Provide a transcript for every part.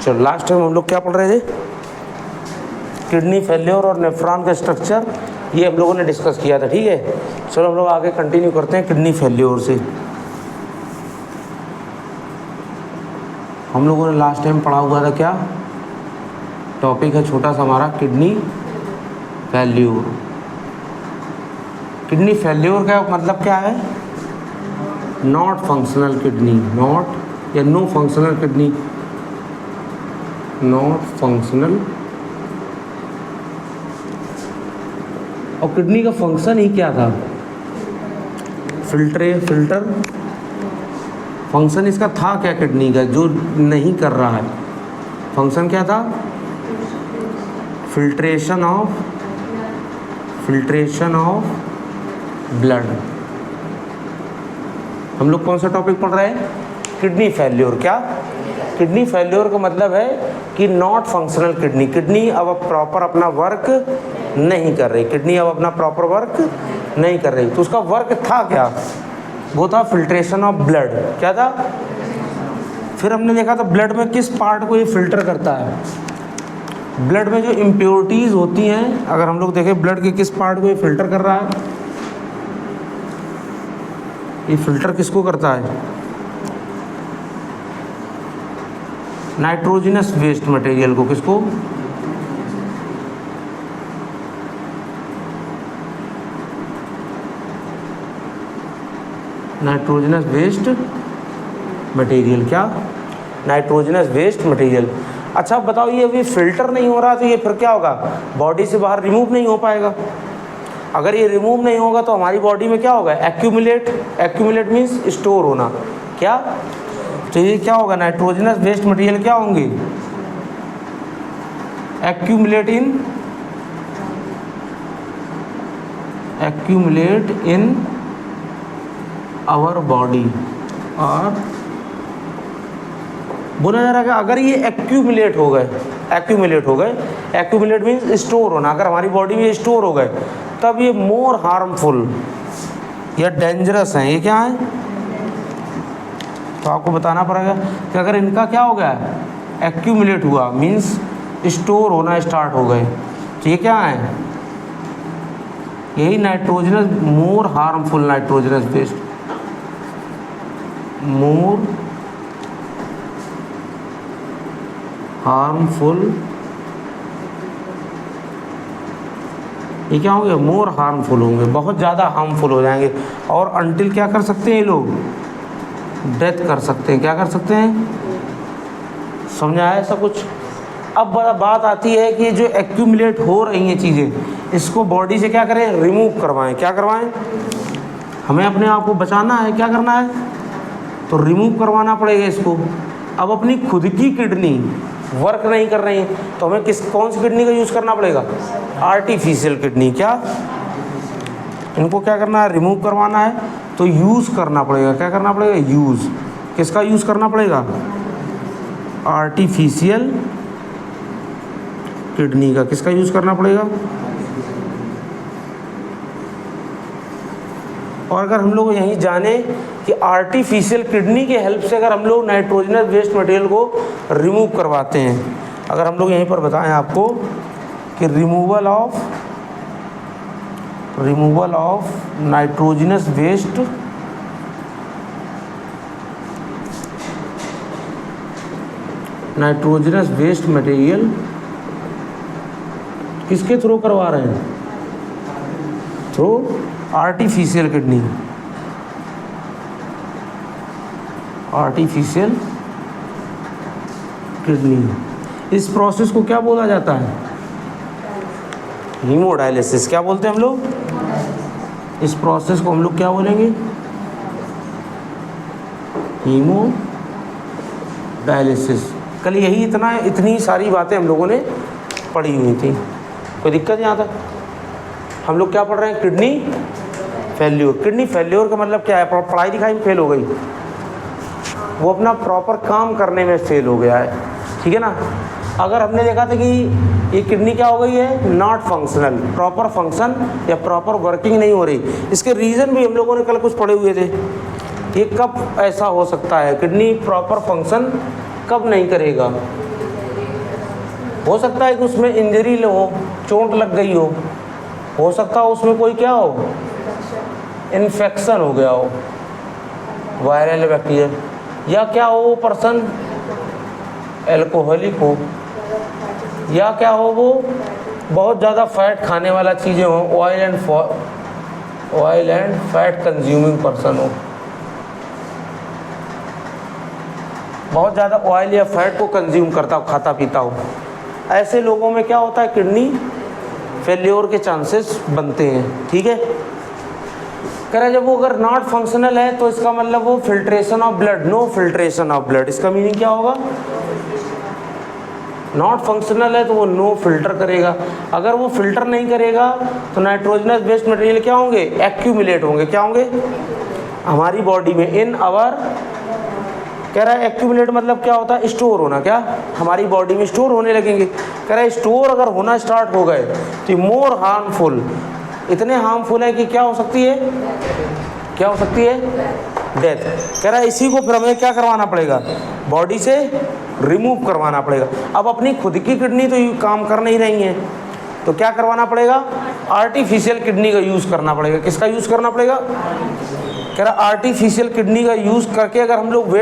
चलो last time हम लोग क्या पढ़ रहे थे, किडनी फेल्योर और नेफ्रॉन का स्ट्रक्चर, ये हम लोगों ने डिस्कस किया था। ठीक है, चलो हम लोग आगे कंटिन्यू करते हैं किडनी फेल्योर से। हम लोगों ने लास्ट टाइम पढ़ा हुआ था क्या टॉपिक है, छोटा सा हमारा किडनी फेल्योर। किडनी फेल्योर का मतलब क्या है, नॉट फंक्शनल किडनी, नॉट या no functional kidney, not functional. और किडनी का फंक्शन ही क्या था, फिल्टर। फंक्शन इसका था क्या किडनी का, जो नहीं कर रहा है, फंक्शन क्या था, फिल्ट्रेशन ऑफ ब्लड। हम लोग कौन सा टॉपिक पढ़ रहे हैं, किडनी फेल्योर। क्या किडनी फेल्योर का मतलब है कि नॉट फंक्शनल किडनी, किडनी अब प्रॉपर अपना वर्क नहीं कर रही, किडनी अब अपना प्रॉपर वर्क नहीं कर रही। तो उसका वर्क था क्या, वो था फिल्ट्रेशन ऑफ ब्लड। क्या था, फिर हमने देखा था ब्लड में किस पार्ट को ये फिल्टर करता है, ब्लड में जो इम्प्योरिटीज़ होती हैं, अगर हम लोग देखें ब्लड के किस पार्ट को ये फिल्टर कर रहा है, ये फिल्टर किसको करता है, नाइट्रोजनस वेस्ट मटेरियल को, किसको, नाइट्रोजनस वेस्ट मटेरियल। क्या, नाइट्रोजनस वेस्ट मटेरियल। अच्छा बताओ, ये अभी फिल्टर नहीं हो रहा तो ये फिर क्या होगा, बॉडी से बाहर रिमूव नहीं हो पाएगा। अगर ये रिमूव नहीं होगा तो हमारी बॉडी में क्या होगा, एक्यूमुलेट मीन्स स्टोर होना। क्या, तो ये क्या होगा, नाइट्रोजनस वेस्ट मटेरियल क्या होंगे, एक्यूमुलेट इन आवर बॉडी। और बोला जा रहा है कि अगर ये एक्यूमुलेट हो गए, एक्यूमुलेट मीन्स स्टोर होना, अगर हमारी बॉडी में स्टोर हो गए तब ये मोर हार्मफुल या डेंजरस हैं। ये क्या है, तो आपको बताना पड़ेगा कि अगर इनका क्या हो गया, एक्यूमुलेट हुआ मीन्स स्टोर होना स्टार्ट हो गए, तो ये क्या है, यही nitrogenous, more harmful nitrogenous waste, more harmful, ये क्या होंगे, मोर हार्मफुल होंगे, बहुत ज़्यादा हार्मफुल हो जाएंगे। और अंटिल क्या कर सकते हैं ये लोग, डेथ कर सकते हैं। क्या कर सकते हैं, समझा है ऐसा कुछ। अब बात आती है कि जो एक्यूमुलेट हो रही हैं चीज़ें, इसको बॉडी से क्या करें, रिमूव करवाएं। क्या करवाएं, हमें अपने आप को बचाना है, क्या करना है, तो रिमूव करवाना पड़ेगा इसको। अब अपनी खुद की किडनी वर्क नहीं कर रही है तो हमें कौन सी किडनी का यूज़ करना पड़ेगा, आर्टिफिशियल किडनी। क्या, इनको क्या करना है, रिमूव करवाना है तो यूज़ करना पड़ेगा। क्या करना पड़ेगा, यूज़, किसका यूज़ करना पड़ेगा, आर्टिफिशियल किडनी का। किसका यूज़ करना पड़ेगा, और अगर हम लोग यही जाने कि आर्टिफिशियल किडनी के हेल्प से अगर हम लोग नाइट्रोजनस वेस्ट मटेरियल को रिमूव करवाते हैं, अगर हम लोग यहीं पर बताएं आपको कि removal of nitrogenous waste material किसके थ्रू करवा रहे हैं, through artificial kidney, artificial kidney. इस प्रोसेस को क्या बोला जाता है, हीमोडायलिसिस। क्या बोलते हैं हम लोग, इस प्रोसेस को हम लोग क्या बोलेंगे, हीमोडायलिसिस। कल यही इतनी सारी बातें हम लोगों ने पढ़ी हुई थी, कोई दिक्कत यहाँ तक। हम लोग क्या पढ़ रहे हैं, किडनी फेल्योर। किडनी फेल्योर का मतलब क्या है, पढ़ाई लिखाई में फेल हो गई, वो अपना प्रॉपर काम करने में फेल हो गया है। ठीक है ना। अगर हमने देखा था कि ये किडनी क्या हो गई है, नॉट फंक्शनल, प्रॉपर फंक्शन या प्रॉपर वर्किंग नहीं हो रही। इसके रीज़न भी हम लोगों ने कल कुछ पढ़े हुए थे। ये कब ऐसा हो सकता है, किडनी प्रॉपर फंक्शन कब नहीं करेगा, हो सकता है कि उसमें इंजरी हो, चोट लग गई हो सकता है उसमें कोई क्या हो, इन्फेक्शन हो गया हो, वायरल बैक्टीरियल, या क्या हो वो पर्सन एल्कोहलिक हो, या क्या हो वो बहुत ज़्यादा फैट खाने वाला चीज़ें हो, oil and fat consuming person हो, बहुत ज़्यादा ऑयल या फैट को कंज्यूम करता हो, खाता पीता हो। ऐसे लोगों में क्या होता है, किडनी फेल्योर के चांसेस बनते हैं। ठीक है, कह रहा है जब वो अगर नॉट फंक्शनल है तो इसका मतलब वो filtration of blood, no filtration of blood, इसका मीनिंग क्या होगा, नॉट फंक्शनल है तो वो नो फिल्टर करेगा। अगर वो फिल्टर नहीं करेगा तो नाइट्रोजनस वेस्ट मटेरियल क्या होंगे, एक्यूमुलेट होंगे, क्या होंगे हमारी बॉडी में, इन आवर, कह रहा है एक्यूमुलेट मतलब क्या होता है, स्टोर होना, क्या हमारी बॉडी में स्टोर होने लगेंगे। कह रहा है स्टोर अगर होना स्टार्ट हो गए तो मोर हार्मफुल, इतने हार्मफुल है कि क्या हो सकती है, क्या हो सकती है, डेथ। कह रहा है इसी को फिर हमें क्या करवाना पड़ेगा, बॉडी से रिमूव करवाना पड़ेगा। अब अपनी खुद की किडनी तो काम कर नहीं रही है तो क्या करवाना पड़ेगा, आर्टिफिशियल किडनी का यूज़ करना पड़ेगा। किसका यूज़ करना पड़ेगा, कह रहा आर्टिफिशियल किडनी का यूज़ करके अगर हम लोग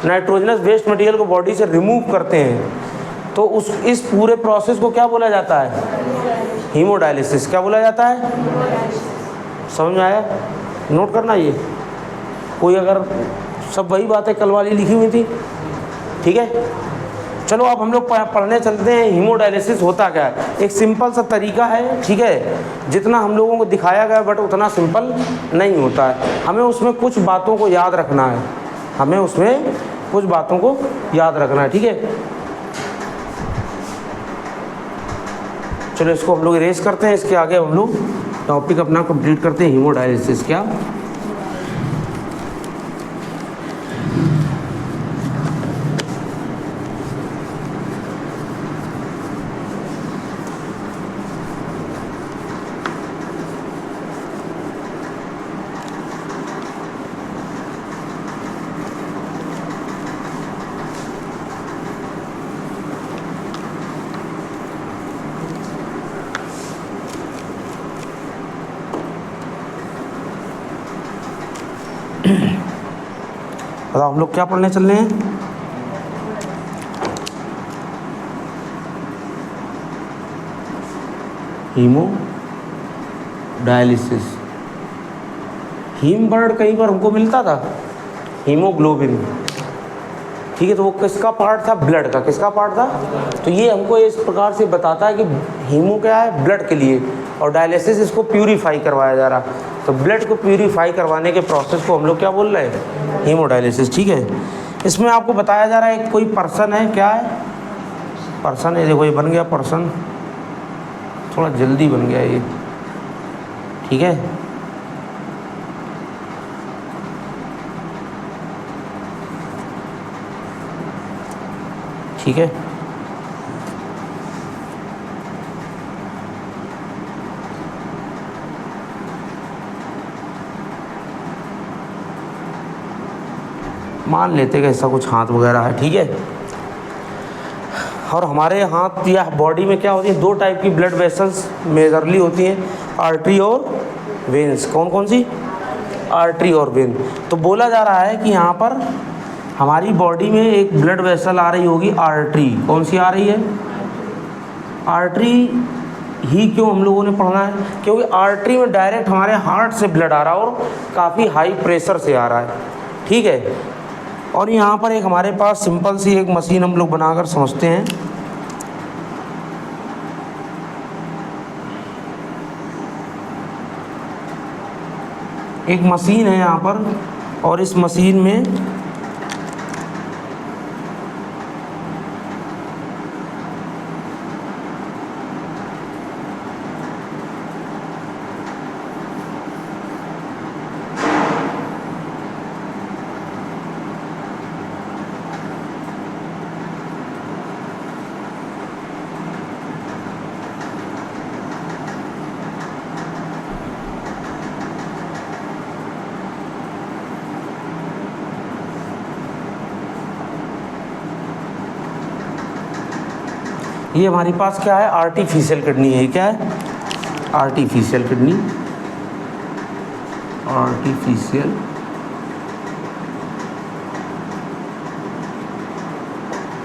नाइट्रोजनस वेस्ट मटेरियल को बॉडी से रिमूव करते हैं तो इस पूरे प्रोसेस को क्या बोला जाता है, हीमोडायलिसिस। क्या बोला जाता है, समझ में आया, नोट करना ये, कोई अगर सब वही बातें कल वाली लिखी हुई थी। ठीक है, चलो अब हम लोग पढ़ने चलते हैं हीमोडायलिसिस होता क्या है। एक सिंपल सा तरीका है, ठीक है, जितना हम लोगों को दिखाया गया बट उतना सिंपल नहीं होता है। हमें उसमें कुछ बातों को याद रखना है, हमें उसमें कुछ बातों को याद रखना है। ठीक है, चलो इसको हम लोग इरेज करते हैं, इसके आगे हम लोग टॉपिक अपना कंप्लीट करते हैं, हीमोडायलिसिस क्या। बताओ हम लोग क्या पढ़ने चल रहे हैं, हीमोडायलिसिस। हीम वर्ड कहीं पर हमको मिलता था, हीमोग्लोबिन, ठीक है, तो वो किसका पार्ट था, ब्लड का, किसका पार्ट था, तो ये हमको इस प्रकार से बताता है कि हीमो क्या है, ब्लड के लिए, और डायलिसिस इसको प्यूरीफाई करवाया जा रहा। तो ब्लड को प्यूरीफाई करवाने के प्रोसेस को हम लोग क्या बोल रहे हैं, हीमोडायलिसिस। ठीक है, इसमें आपको बताया जा रहा है कोई पर्सन है, क्या है, पर्सन है, देखो ये बन गया पर्सन, थोड़ा जल्दी बन गया ये। ठीक है, ठीक है, मान लेते कि ऐसा कुछ हाथ वगैरह है। ठीक है, और हमारे हाथ या बॉडी में क्या होती है, दो टाइप की ब्लड वेसल्स मेजरली होती हैं, आर्टरी और वेन्स। कौन कौन सी, आर्टरी और वेन। तो बोला जा रहा है कि यहाँ पर हमारी बॉडी में एक ब्लड वेसल आ रही होगी, आर्टरी। कौन सी आ रही है, आर्टरी ही क्यों हम लोगों ने पढ़ना है, क्योंकि आर्टरी में डायरेक्ट हमारे हार्ट से ब्लड आ रहा है और काफ़ी हाई प्रेशर से आ रहा है। ठीक है, और यहाँ पर एक हमारे पास सिंपल सी एक मशीन हम लोग बनाकर समझते हैं। एक मशीन है यहाँ पर, और इस मशीन में ये हमारे पास क्या है, आर्टिफिशियल किडनी है। क्या है, आर्टिफिशियल किडनी। आर्टिफिशियल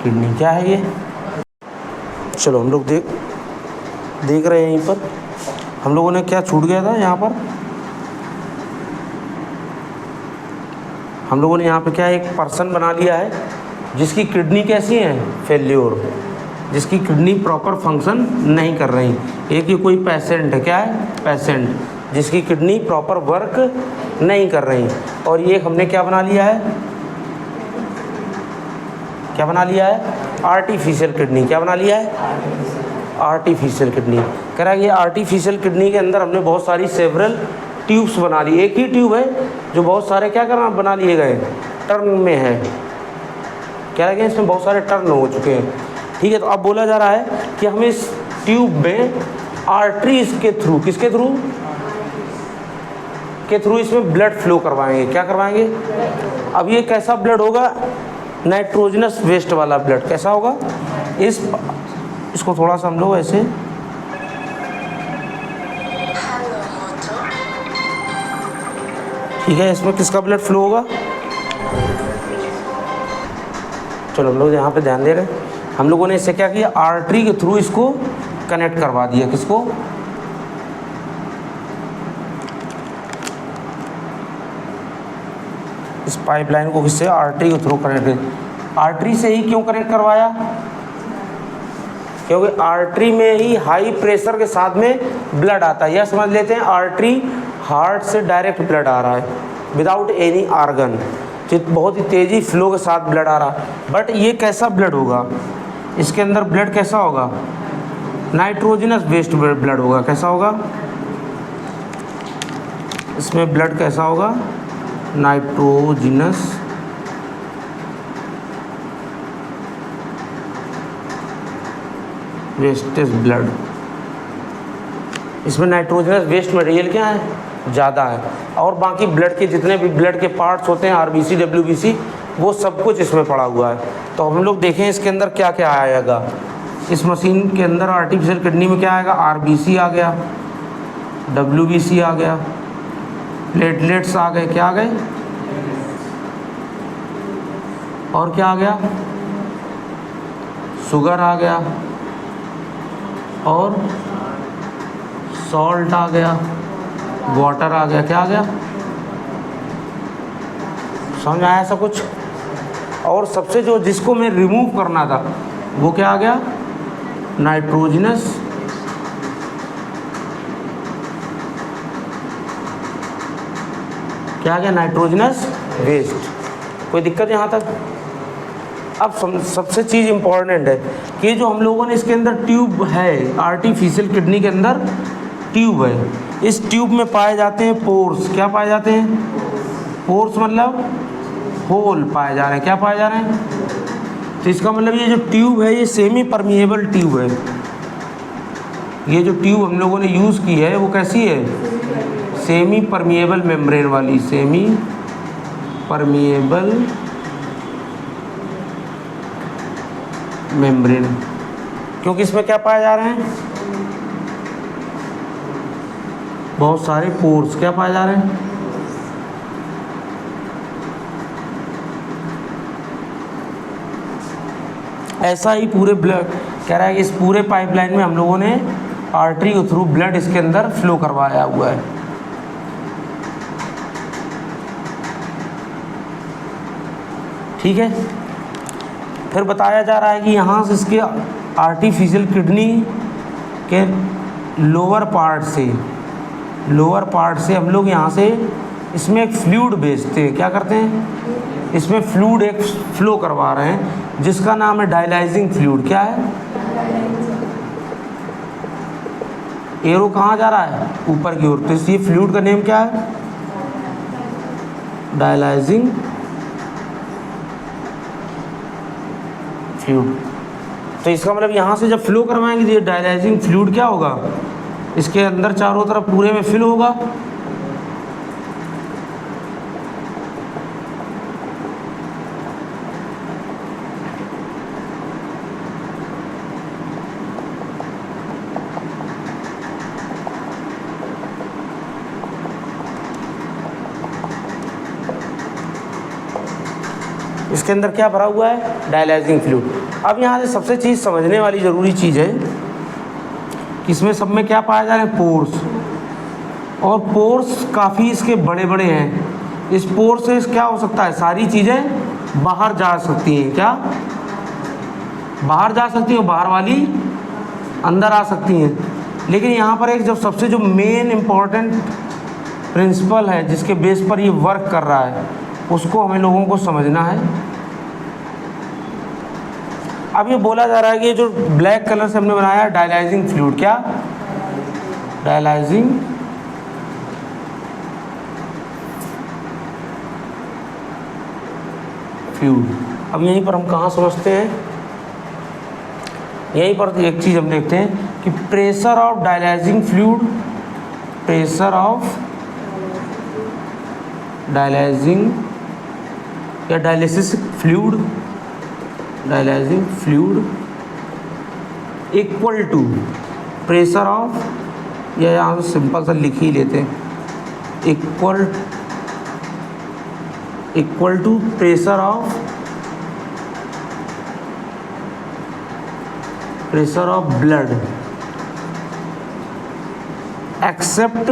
किडनी क्या है ये, चलो हम लोग देख रहे हैं। यहीं पर हम लोगों ने क्या छूट गया था, यहाँ पर हम लोगों ने यहाँ पे क्या एक पर्सन बना लिया है जिसकी किडनी कैसी है, फेल्योर, जिसकी किडनी प्रॉपर फंक्शन नहीं कर रही। एक ये कोई पेशेंट है, क्या है, पेशेंट जिसकी किडनी प्रॉपर वर्क नहीं कर रही। और ये हमने क्या बना लिया है, क्या बना लिया है, आर्टिफिशियल किडनी। क्या बना लिया है, आर्टिफिशियल किडनी। कह रहा है ये आर्टिफिशियल किडनी के अंदर हमने बहुत सारी सेवरल ट्यूब्स बना ली। एक ही ट्यूब है जो बहुत सारे क्या करना बना लिए गए, टर्न में है। क्या लगे, इसमें बहुत सारे टर्न हो चुके हैं। ठीक है, तो अब बोला जा रहा है कि हमें इस ट्यूब में आर्टरीज के थ्रू, किसके थ्रू के थ्रू इसमें ब्लड फ्लो करवाएंगे। क्या करवाएंगे, अब ये कैसा ब्लड होगा, नाइट्रोजनस वेस्ट वाला ब्लड। कैसा होगा, इसको थोड़ा सा हम लोग ऐसे, ठीक है, इसमें किसका ब्लड फ्लो होगा, चलो हम लोग यहाँ पे ध्यान दे रहे हैं। हम लोगों ने इससे क्या किया, आर्टरी के थ्रू इसको कनेक्ट करवा दिया। किसको, इस पाइपलाइन को किससे, आर्टरी के थ्रू कनेक्ट। आर्टरी से ही क्यों कनेक्ट करवाया, क्योंकि आर्टरी में ही हाई प्रेशर के साथ में ब्लड आता है। यह समझ लेते हैं आर्टरी हार्ट से डायरेक्ट ब्लड आ रहा है विदाउट एनी आर्गन, बहुत ही तेज़ी फ्लो के साथ ब्लड आ रहा है। बट ये कैसा ब्लड होगा, इसके अंदर ब्लड कैसा होगा, नाइट्रोजनस वेस्ट ब्लड होगा। कैसा होगा, इसमें ब्लड कैसा होगा, नाइट्रोजनस वेस्टेज ब्लड। इसमें नाइट्रोजनस वेस्ट मटेरियल क्या है, ज़्यादा है। और बाकी ब्लड के जितने भी ब्लड के पार्ट्स होते हैं, आरबीसी, डब्ल्यूबीसी, वो सब कुछ इसमें पड़ा हुआ है। तो हम लोग देखें इसके अंदर क्या क्या आएगा। इस मशीन के अंदर आर्टिफिशियल किडनी में क्या आएगा, आरबीसी आ गया, डब्ल्यूबीसी आ गया, प्लेटलेट्स आ गए। क्या आ गए, और क्या आ गया, शुगर आ गया, और सॉल्ट आ गया, वाटर आ गया। क्या आ गया, समझ आया ऐसा कुछ। और सबसे जो जिसको मैं रिमूव करना था वो क्या आ गया, नाइट्रोजनस क्या आ गया, नाइट्रोजनस वेस्ट। कोई दिक्कत यहाँ तक। अब सबसे चीज़ इम्पॉर्टेंट है कि जो हम लोगों ने इसके अंदर ट्यूब है, आर्टिफिशियल किडनी के अंदर ट्यूब है, इस ट्यूब में पाए जाते हैं पोर्स। क्या पाए जाते हैं, पोर्स मतलब होल पाए जा रहे हैं। क्या पाए जा रहे हैं, तो इसका मतलब ये जो ट्यूब है ये सेमी परमिएबल ट्यूब है। ये जो ट्यूब हम लोगों ने यूज़ की है वो कैसी है, सेमी परमिएबल मेम्ब्रेन वाली, सेमी परमिएबल मेम्ब्रेन। क्योंकि इसमें क्या पाए जा रहे हैं, बहुत सारे पोर्स। क्या पाए जा रहे हैं, ऐसा ही पूरे ब्लड कह रहा है कि इस पूरे पाइपलाइन में हम लोगों ने आर्टरी के थ्रू ब्लड इसके अंदर फ्लो करवाया हुआ है। ठीक है, फिर बताया जा रहा है कि यहाँ से इसके आर्टिफिशियल किडनी के लोअर पार्ट से हम लोग यहाँ से इसमें एक फ्लूइड भेजते हैं। क्या करते हैं, इसमें फ्लूइड एक फ्लो करवा रहे हैं जिसका नाम है डायलाइजिंग फ्लूइड। क्या है, एरो कहाँ जा रहा है, ऊपर की ओर। तो इस ये फ्लूइड का नेम क्या है, डायलाइजिंग फ्लूइड। तो इसका मतलब यहाँ से जब फ्लो करवाएंगे तो ये डायलाइजिंग फ्लूइड क्या होगा, इसके अंदर चारों तरफ पूरे में फिल होगा। इसके अंदर क्या भरा हुआ है, डायलाइजिंग फ्लूइड। अब यहाँ से सबसे चीज़ समझने वाली ज़रूरी चीज़ है कि इसमें सब में क्या पाया जा रहा है, पोर्स, और पोर्स काफ़ी इसके बड़े बड़े हैं। इस पोर से क्या हो सकता है, सारी चीज़ें बाहर जा सकती हैं, क्या बाहर जा सकती हैं, बाहर वाली अंदर आ सकती हैं। लेकिन यहाँ पर एक सबसे जो मेन इम्पॉर्टेंट प्रिंसिपल है जिसके बेस पर ये वर्क कर रहा है, उसको हमें लोगों को समझना है। अब ये बोला जा रहा है कि ये जो ब्लैक कलर से हमने बनाया है डायलाइजिंग फ्लूइड, क्या डायलाइजिंग फ्लूइड। अब यहीं पर हम कहाँ समझते हैं, यहीं पर एक चीज़ हम देखते हैं कि pressure of dialysing fluid, pressure of dialyzing या dialysis fluid, dialysing fluid equal to pressure of, या यहाँ से सिंपल सा लिख ही लेते हैं, equal to pressure of blood except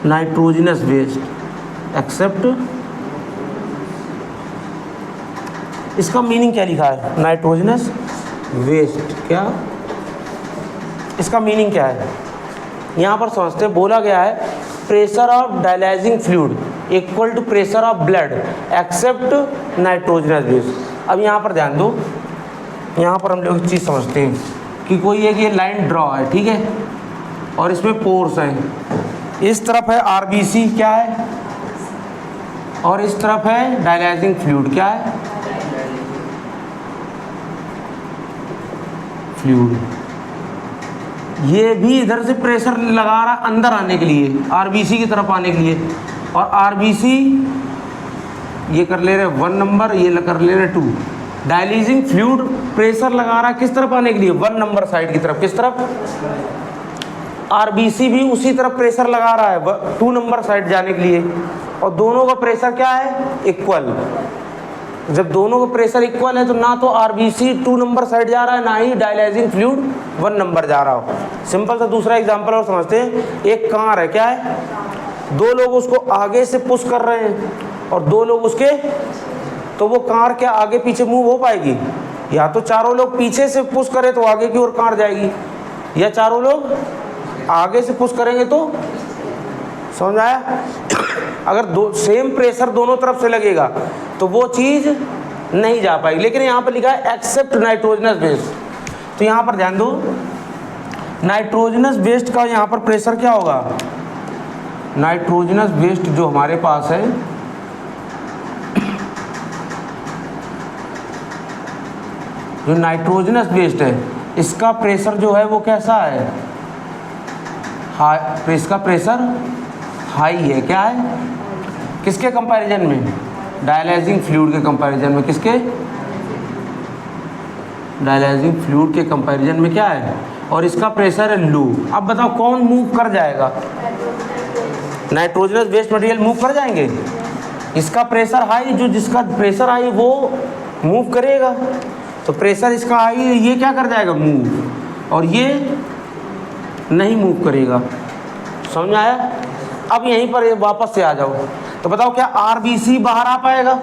nitrogenous waste, except, इसका मीनिंग क्या लिखा है, नाइट्रोजनस वेस्ट, क्या इसका मीनिंग क्या है, यहाँ पर समझते हैं। बोला गया है pressure of dialysing fluid equal to pressure of blood except nitrogenous waste. अब यहाँ पर ध्यान दो, यहाँ पर हम लोग एक चीज़ समझते हैं कि कोई एक ये लाइन ड्रॉ है, ठीक है, और इसमें पोर्स हैं, इस तरफ है आरबीसी, क्या है, और इस तरफ है डायलाइजिंग फ्लूइड, क्या है, फ्लूइड। ये भी इधर से प्रेशर लगा रहा अंदर आने के लिए, आरबीसी की तरफ आने के लिए, और आरबीसी ये कर ले रहे 1 नंबर, ये कर ले रहे 2। डायलाइजिंग फ्लूइड प्रेशर लगा रहा है किस तरफ आने के लिए, 1 नंबर साइड की तरफ, किस तरफ, आरबीसी भी उसी तरफ प्रेशर लगा रहा है 2 नंबर साइड जाने के लिए, और दोनों का प्रेशर क्या है, इक्वल। जब दोनों का प्रेशर इक्वल है तो ना तो आरबीसी 2 नंबर साइड जा रहा है, ना ही डायलाइजिंग फ्लूइड 1 नंबर जा रहा हो। सिंपल सा दूसरा एग्जांपल और समझते हैं। एक कार है, क्या है, 2 लोग उसको आगे से पुश कर रहे हैं और 2 लोग उसके, तो वो कार क्या आगे पीछे मूव हो पाएगी, या तो चारों लोग पीछे से पुश करें तो आगे की ओर कार जाएगी, या चारों लोग आगे से पुश करेंगे तो, समझ आया। अगर सेम प्रेशर दोनों तरफ से लगेगा तो वो चीज़ नहीं जा पाएगी। लेकिन यहाँ पर लिखा है एक्सेप्ट नाइट्रोजनस वेस्ट, तो यहाँ पर ध्यान दो, नाइट्रोजनस वेस्ट का यहाँ पर प्रेशर क्या होगा, नाइट्रोजनस वेस्ट जो हमारे पास है, जो नाइट्रोजनस वेस्ट है, इसका प्रेशर जो है वो कैसा है, हाई, इसका प्रेशर हाई है, क्या है, किसके कंपैरिजन में, डायलाइजिंग फ्लूइड के कंपैरिजन में, किसके, डायलाइजिंग फ्लूइड के कंपैरिजन में क्या है, और इसका प्रेशर है लो। अब बताओ कौन मूव कर जाएगा, नाइट्रोजनस वेस्ट मटेरियल मूव कर जाएंगे, इसका प्रेशर हाई, जो जिसका प्रेशर हाई वो मूव करेगा, तो प्रेशर इसका हाई है, ये क्या कर जाएगा, मूव, और ये नहीं मूव करेगा। समझ में आया। अब यहीं पर वापस से आ जाओ, तो बताओ क्या आरबीसी बाहर आ पाएगा,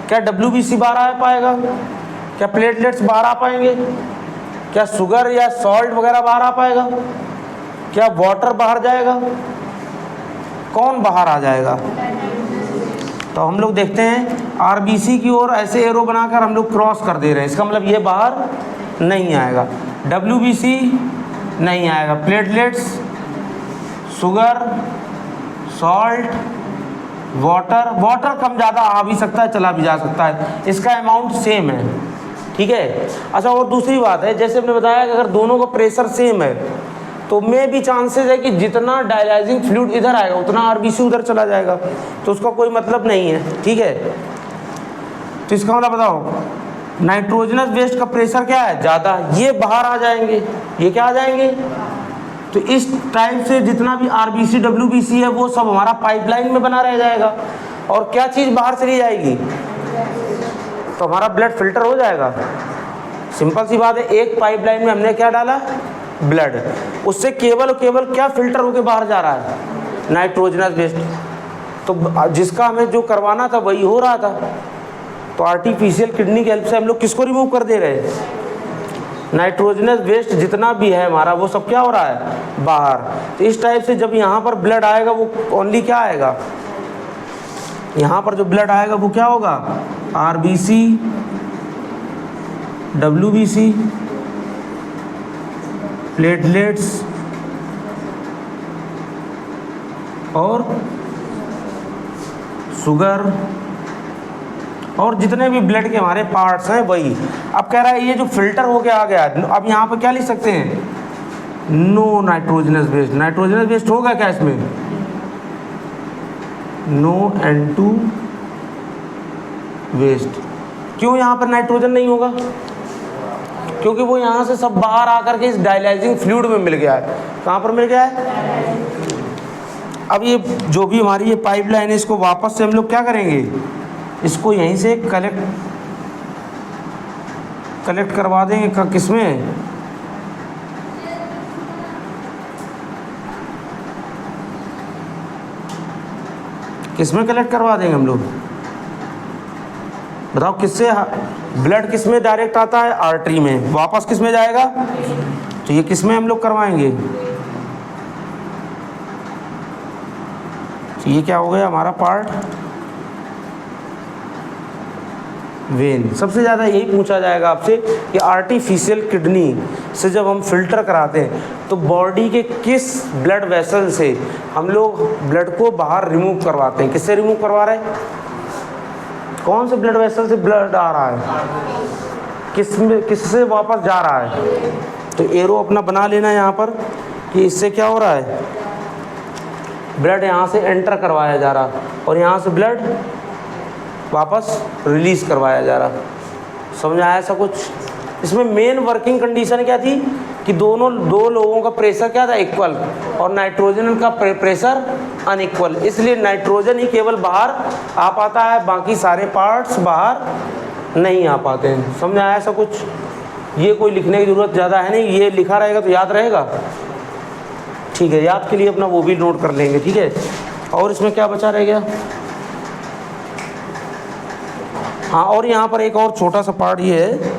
क्या डब्ल्यूबीसी बाहर आ पाएगा, क्या प्लेटलेट्स बाहर आ पाएंगे, क्या शुगर या सॉल्ट वगैरह बाहर आ पाएगा, क्या वाटर बाहर जाएगा, कौन बाहर आ जाएगा। तो हम लोग देखते हैं आरबीसी की ओर ऐसे एरो बनाकर हम लोग क्रॉस कर दे रहे हैं, इसका मतलब ये बाहर नहीं आएगा, डब्ल्यूबीसी नहीं आएगा, प्लेटलेट्स, शुगर, सॉल्ट, वाटर कम ज़्यादा आ भी सकता है, चला भी जा सकता है, इसका अमाउंट सेम है, ठीक है। अच्छा, और दूसरी बात है, जैसे हमने बताया कि अगर दोनों का प्रेशर सेम है तो में भी चांसेस है कि जितना डायलाइजिंग फ्लूइड इधर आएगा उतना आरबीसी उधर चला जाएगा, तो उसका कोई मतलब नहीं है, ठीक है। तो इसका मतलब बताओ, नाइट्रोजनस वेस्ट का प्रेशर क्या है, ज़्यादा, ये बाहर आ जाएंगे, ये क्या आ जाएंगे। तो इस टाइप से जितना भी आरबीसी डब्ल्यूबीसी है वो सब हमारा पाइपलाइन में बना रह जाएगा। और क्या चीज़ बाहर चली जाएगी, तो हमारा ब्लड फिल्टर हो जाएगा। सिंपल सी बात है, एक पाइपलाइन में हमने क्या डाला, ब्लड, उससे केवल और केवल क्या फिल्टर होके बाहर जा रहा है, नाइट्रोजनस वेस्ट। तो जिसका हमें जो करवाना था वही हो रहा था। तो आर्टिफिशियल किडनी की हेल्प से हम लोग किसको रिमूव कर दे रहे हैं, नाइट्रोजनस वेस्ट जितना भी है हमारा वो सब क्या हो रहा है, बाहर। तो इस टाइप से जब यहाँ पर ब्लड आएगा वो ओनली क्या आएगा, यहाँ पर जो ब्लड आएगा वो क्या होगा, RBC, WBC, प्लेटलेट्स और शुगर और जितने भी ब्लड के हमारे पार्ट्स हैं वही। अब कह रहा है ये जो फिल्टर हो के आ गया, अब यहाँ पर क्या लिख सकते हैं, no nitrogenous waste. Nitrogenous waste होगा क्या इसमें, नो N2 वेस्ट। क्यों यहाँ पर नाइट्रोजन नहीं होगा, क्योंकि वो यहाँ से सब बाहर आकर के इस डायलाइजिंग फ्लूइड में मिल गया है। कहाँ पर मिल गया है। अब ये जो भी हमारी ये पाइपलाइन है इसको वापस से हम लोग क्या करेंगे, इसको यहीं से कलेक्ट करवा देंगे किसमें, किसमें कलेक्ट करवा देंगे हम लोग, बताओ किससे, ब्लड किस में डायरेक्ट आता है, आर्टरी में, वापस किस में जाएगा, तो ये किस में हम लोग करवाएंगे, तो ये क्या हो गया हमारा पार्ट, वेन। सबसे ज़्यादा यही पूछा जाएगा आपसे कि आर्टिफिशियल किडनी से जब हम फिल्टर कराते हैं तो बॉडी के किस ब्लड वेसल से हम लोग ब्लड को बाहर रिमूव करवाते हैं, किससे रिमूव करवा रहे हैं, कौन से ब्लड वेसल से ब्लड आ रहा है, किससे वापस जा रहा है। तो एरो अपना बना लेना यहाँ पर कि इससे क्या हो रहा है, ब्लड यहाँ से एंटर करवाया जा रहा और यहाँ से ब्लड वापस रिलीज़ करवाया जा रहा। समझ आया ऐसा कुछ। इसमें मेन वर्किंग कंडीशन क्या थी कि दो लोगों का प्रेशर क्या था, इक्वल, और नाइट्रोजन का प्रेशर अनइक्वल, इसलिए नाइट्रोजन ही केवल बाहर आ पाता है, बाकी सारे पार्ट्स बाहर नहीं आ पाते हैं। समझ आया ऐसा कुछ। ये कोई लिखने की ज़रूरत ज़्यादा है नहीं, ये लिखा रहेगा तो याद रहेगा, ठीक है। याद के लिए अपना वो भी नोट कर लेंगे, ठीक है। और इसमें क्या बचा रह गया, हाँ, और यहाँ पर एक और छोटा सा पार्ट ये है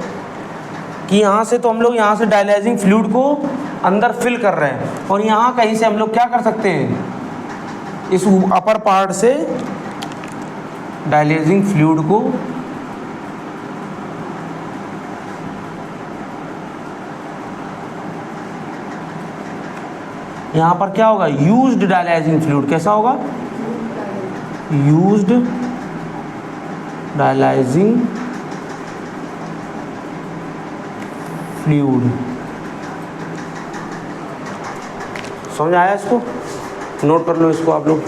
कि यहाँ से तो हम लोग यहाँ से डायलाइजिंग फ्लूइड को अंदर फिल कर रहे हैं और यहाँ कहीं से हम लोग क्या कर सकते हैं, इस अपर पार्ट से डायलाइजिंग फ्लूइड को यहाँ पर क्या होगा, यूज्ड डायलाइजिंग फ्लूइड, कैसा होगा, यूज्ड डायलाइजिंग फ्लूइड। समझ आया इसको, नोट कर लो इसको आप लोग।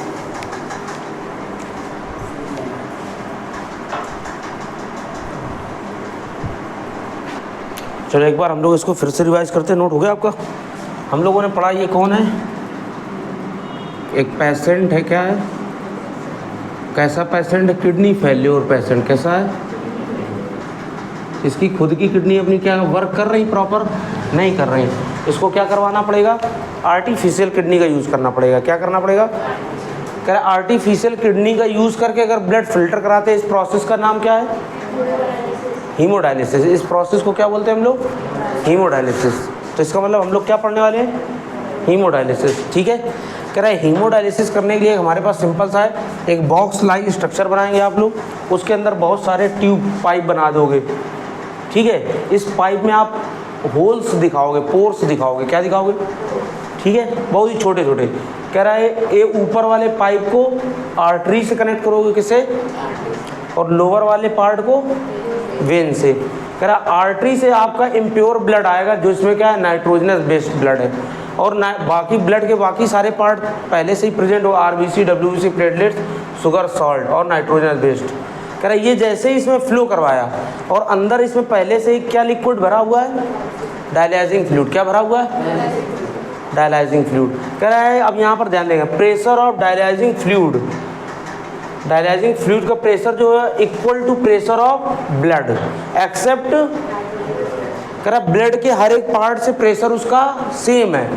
चलो एक बार हम लोग इसको फिर से रिवाइज करते हैं। नोट हो गया आपका। हम लोगों ने पढ़ा ये कौन है, एक पेशेंट है, क्या है, कैसा पेशेंट है, किडनी फेल्योर पेशेंट। कैसा है, इसकी खुद की किडनी अपनी क्या वर्क कर रही, प्रॉपर नहीं कर रही, इसको क्या करवाना पड़ेगा, आर्टिफिशियल किडनी का यूज़ करना पड़ेगा। क्या करना पड़ेगा, कह रहे आर्टिफिशियल किडनी का यूज़ करके अगर ब्लड फिल्टर कराते हैं, इस प्रोसेस का नाम क्या है, हीमोडायलिसिस। इस प्रोसेस को क्या बोलते हैं हम लोग, हीमोडायलिसिस। तो इसका मतलब हम लोग क्या पढ़ने वाले हैं, हीमोडायलिसिस, ठीक है। कह रहा है हीमोडायलिसिस करने के लिए हमारे पास सिंपल सा है, एक बॉक्स लाइक स्ट्रक्चर बनाएंगे आप लोग, उसके अंदर बहुत सारे ट्यूब पाइप बना दोगे, ठीक है। इस पाइप में आप होल्स दिखाओगे, पोर्स दिखाओगे, क्या दिखाओगे, ठीक है, बहुत ही छोटे छोटे। कह रहा है ये ऊपर वाले पाइप को आर्टरी से कनेक्ट करोगे, किससे, और लोअर वाले पार्ट को वेन से। कह रहा आर्टरी से आपका इम्प्योर ब्लड आएगा, जो इसमें क्या है, नाइट्रोजनस बेस्ड ब्लड है, और बाकी ब्लड के बाकी सारे पार्ट पहले से ही प्रेजेंट हो, RBC, WBC, platelets, sugar, salt और नाइट्रोजनस बेस्ड। कह रहा ये जैसे ही इसमें फ्लो करवाया और अंदर इसमें पहले से ही क्या लिक्विड भरा हुआ है, डायलाइजिंग फ्लूइड। क्या भरा हुआ है, डायलाइजिंग फ्लूइड। कह रहा है अब यहाँ पर ध्यान देंगे, pressure of dialysing fluid dialysing fluid का प्रेशर जो है equal to pressure of blood, except कह रहा ब्लड के हर एक पार्ट से प्रेशर उसका सेम है,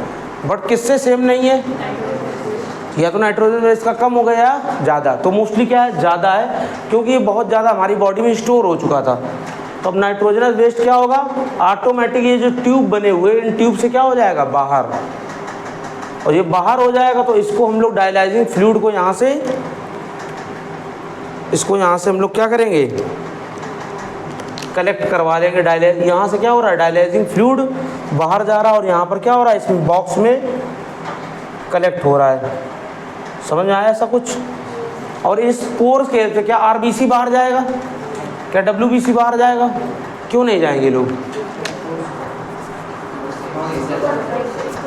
बट किससे सेम नहीं है, या तो नाइट्रोजन वेस्ट का कम हो गया या ज़्यादा। तो मोस्टली क्या है, ज़्यादा है, क्योंकि ये बहुत ज़्यादा हमारी बॉडी में स्टोर हो चुका था। तो अब नाइट्रोजनस वेस्ट क्या होगा, ऑटोमेटिक ये जो ट्यूब बने हुए इन ट्यूब से क्या हो जाएगा, बाहर, और ये बाहर हो जाएगा तो इसको हम लोग डायलाइजिंग फ्लूइड को यहाँ से, इसको यहाँ से हम लोग क्या करेंगे, कलेक्ट करवा लेंगे। यहाँ से क्या हो रहा है, डायलाइजिंग फ्लूइड बाहर जा रहा है और यहाँ पर क्या हो रहा है, इसमें बॉक्स में कलेक्ट हो रहा है। समझ में आया ऐसा कुछ। और इस पोर्स के हेल्प से क्या आरबीसी बाहर जाएगा, क्या डब्ल्यूबीसी बाहर जाएगा, क्यों नहीं जाएंगे लोग,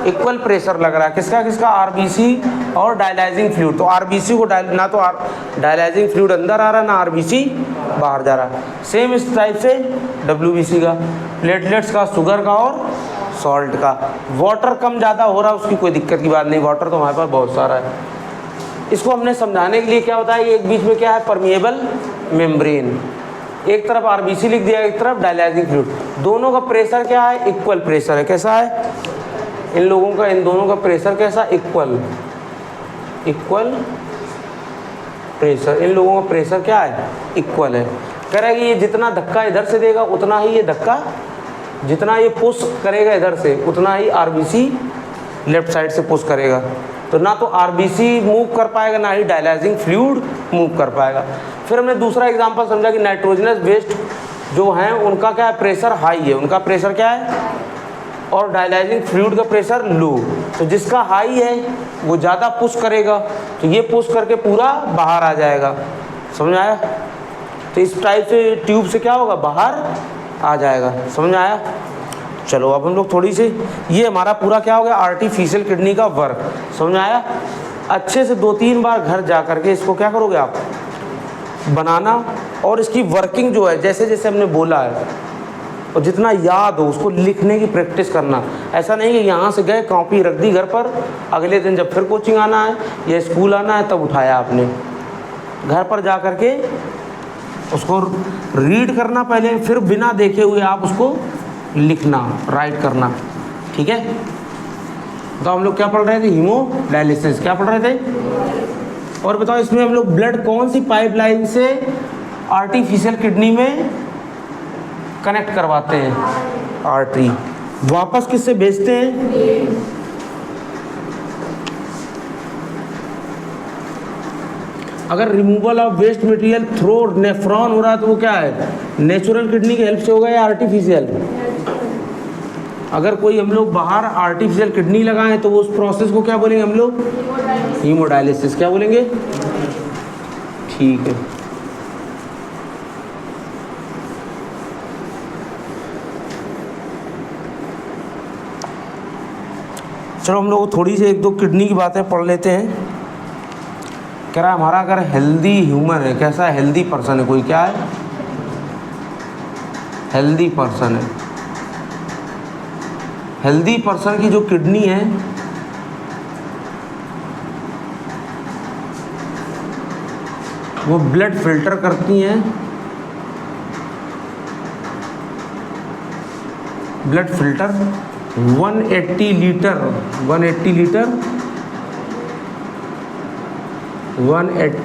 इक्वल प्रेशर लग रहा है किसका किसका, आरबीसी और डायलाइजिंग फ्लूइड। तो आरबीसी को ना तो डायलाइजिंग फ्लूइड अंदर आ रहा है ना आरबीसी बाहर जा रहा है। सेम इस टाइप से डब्ल्यूबीसी का, प्लेटलेट्स का, शुगर का और सॉल्ट का। वाटर कम ज़्यादा हो रहा है उसकी कोई दिक्कत की बात नहीं, वाटर तो हमारे पास बहुत सारा है। इसको हमने समझाने के लिए क्या होता है, ये एक बीच में क्या है, परमिएबल मेम्ब्रेन, एक तरफ आरबीसी लिख दिया, एक तरफ डायलाइजिंग फ्लूइड, दोनों का प्रेशर क्या है, इक्वल प्रेशर है। कैसा है, इन लोगों का, इन दोनों का प्रेशर कैसा, इक्वल प्रेशर, इन लोगों का प्रेशर क्या है, इक्वल है। कह रहा है कि ये जितना धक्का इधर से देगा उतना ही ये धक्का, जितना ये पुश करेगा इधर से उतना ही आरबीसी लेफ्ट साइड से पुश करेगा। तो ना तो आरबीसी मूव कर पाएगा ना ही डायलाइजिंग फ्लूइड मूव कर पाएगा। फिर हमने दूसरा एग्जांपल समझा कि नाइट्रोजनस वेस्ट जो हैं उनका क्या है, प्रेशर हाई है, उनका प्रेशर क्या है, और डायलाइजिंग फ्लूइड का प्रेशर लो। तो जिसका हाई है वो ज़्यादा पुश करेगा, तो ये पुश करके पूरा बाहर आ जाएगा। समझ आया। तो इस टाइप से ट्यूब से क्या होगा, बाहर आ जाएगा। समझ आया। चलो अब हम लोग थोड़ी सी, ये हमारा पूरा क्या हो गया, आर्टिफिशियल किडनी का वर्क। समझ आया। अच्छे से 2-3 बार घर जा करके इसको क्या करोगे आप, बनाना, और इसकी वर्किंग जो है जैसे जैसे हमने बोला है और जितना याद हो उसको लिखने की प्रैक्टिस करना। ऐसा नहीं कि यहाँ से गए कॉपी रख दी घर पर, अगले दिन जब फिर कोचिंग आना है या स्कूल आना है तब उठाया आपने। घर पर जा कर के उसको रीड करना पहले, फिर बिना देखे हुए आप उसको लिखना, राइट करना। ठीक है। तो हम लोग क्या पढ़ रहे थे, हीमोडायलिसिस। क्या पढ़ रहे थे, और बताओ इसमें हम लोग ब्लड कौन सी पाइपलाइन से आर्टिफिशियल किडनी में कनेक्ट करवाते हैं, आर्टरी। वापस किससे भेजते हैं, अगर removal of waste material through nephron हो रहा है तो वो क्या है, नेचुरल किडनी की हेल्प से होगा या आर्टिफिशियल। अगर कोई हम लोग बाहर आर्टिफिशियल किडनी लगाएं तो वो उस प्रोसेस को क्या बोलेंगे हम लोग, हीमोडायलिसिस। क्या बोलेंगे, ठीक है। चलो हम लोग थोड़ी सी 1-2 किडनी की बातें पढ़ लेते हैं। कह रहा है हमारा अगर हेल्दी ह्यूमन है, कैसा है, हेल्दी पर्सन है, कोई क्या है, हेल्दी पर्सन है। हेल्दी पर्सन की जो किडनी है वो ब्लड फिल्टर करती हैं, blood filter 180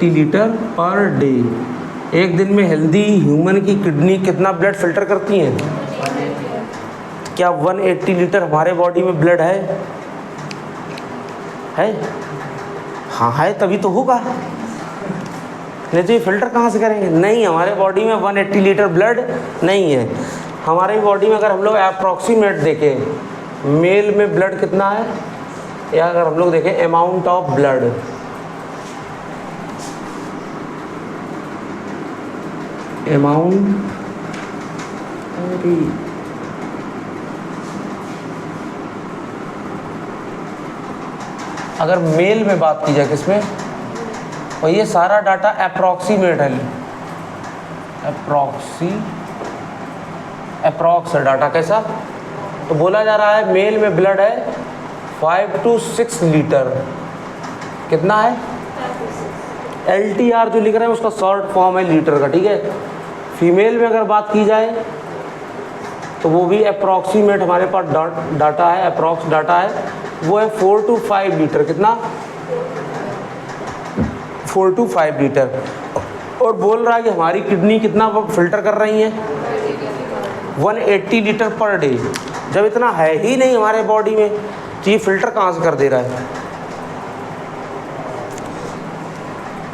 litre per day. एक दिन में हेल्दी ह्यूमन की किडनी कितना ब्लड फिल्टर करती हैं, क्या 180 लीटर हमारे बॉडी में ब्लड है? हाँ है, तभी तो होगा, नहीं तो ये फिल्टर कहाँ से करेंगे। नहीं, हमारे बॉडी में 180 लीटर ब्लड नहीं है। हमारी बॉडी में अगर हम लोग अप्रॉक्सीमेट देखें मेल में ब्लड कितना है, या अगर हम लोग देखें अमाउंट ऑफ ब्लड, अगर मेल में बात की जाए किसमें, और ये सारा डाटा अप्रॉक्सीमेट है, अप्रॉक्स है डाटा। कैसा, तो बोला जा रहा है मेल में ब्लड है 5 to 6 लीटर। कितना है, LTR जो लिख रहे हैं उसका शॉर्ट फॉर्म है लीटर का, ठीक है। फीमेल में अगर बात की जाए तो वो भी अप्रॉक्सीमेट हमारे पास डाटा है, अप्रॉक्स डाटा है, वो है 4 to 5 लीटर। कितना? 4 to 5 लीटर। और बोल रहा है कि हमारी किडनी कितना फिल्टर कर रही है? 180 लीटर पर डे। जब इतना है ही नहीं हमारे बॉडी में तो ये फिल्टर कहाँ से कर दे रहा है?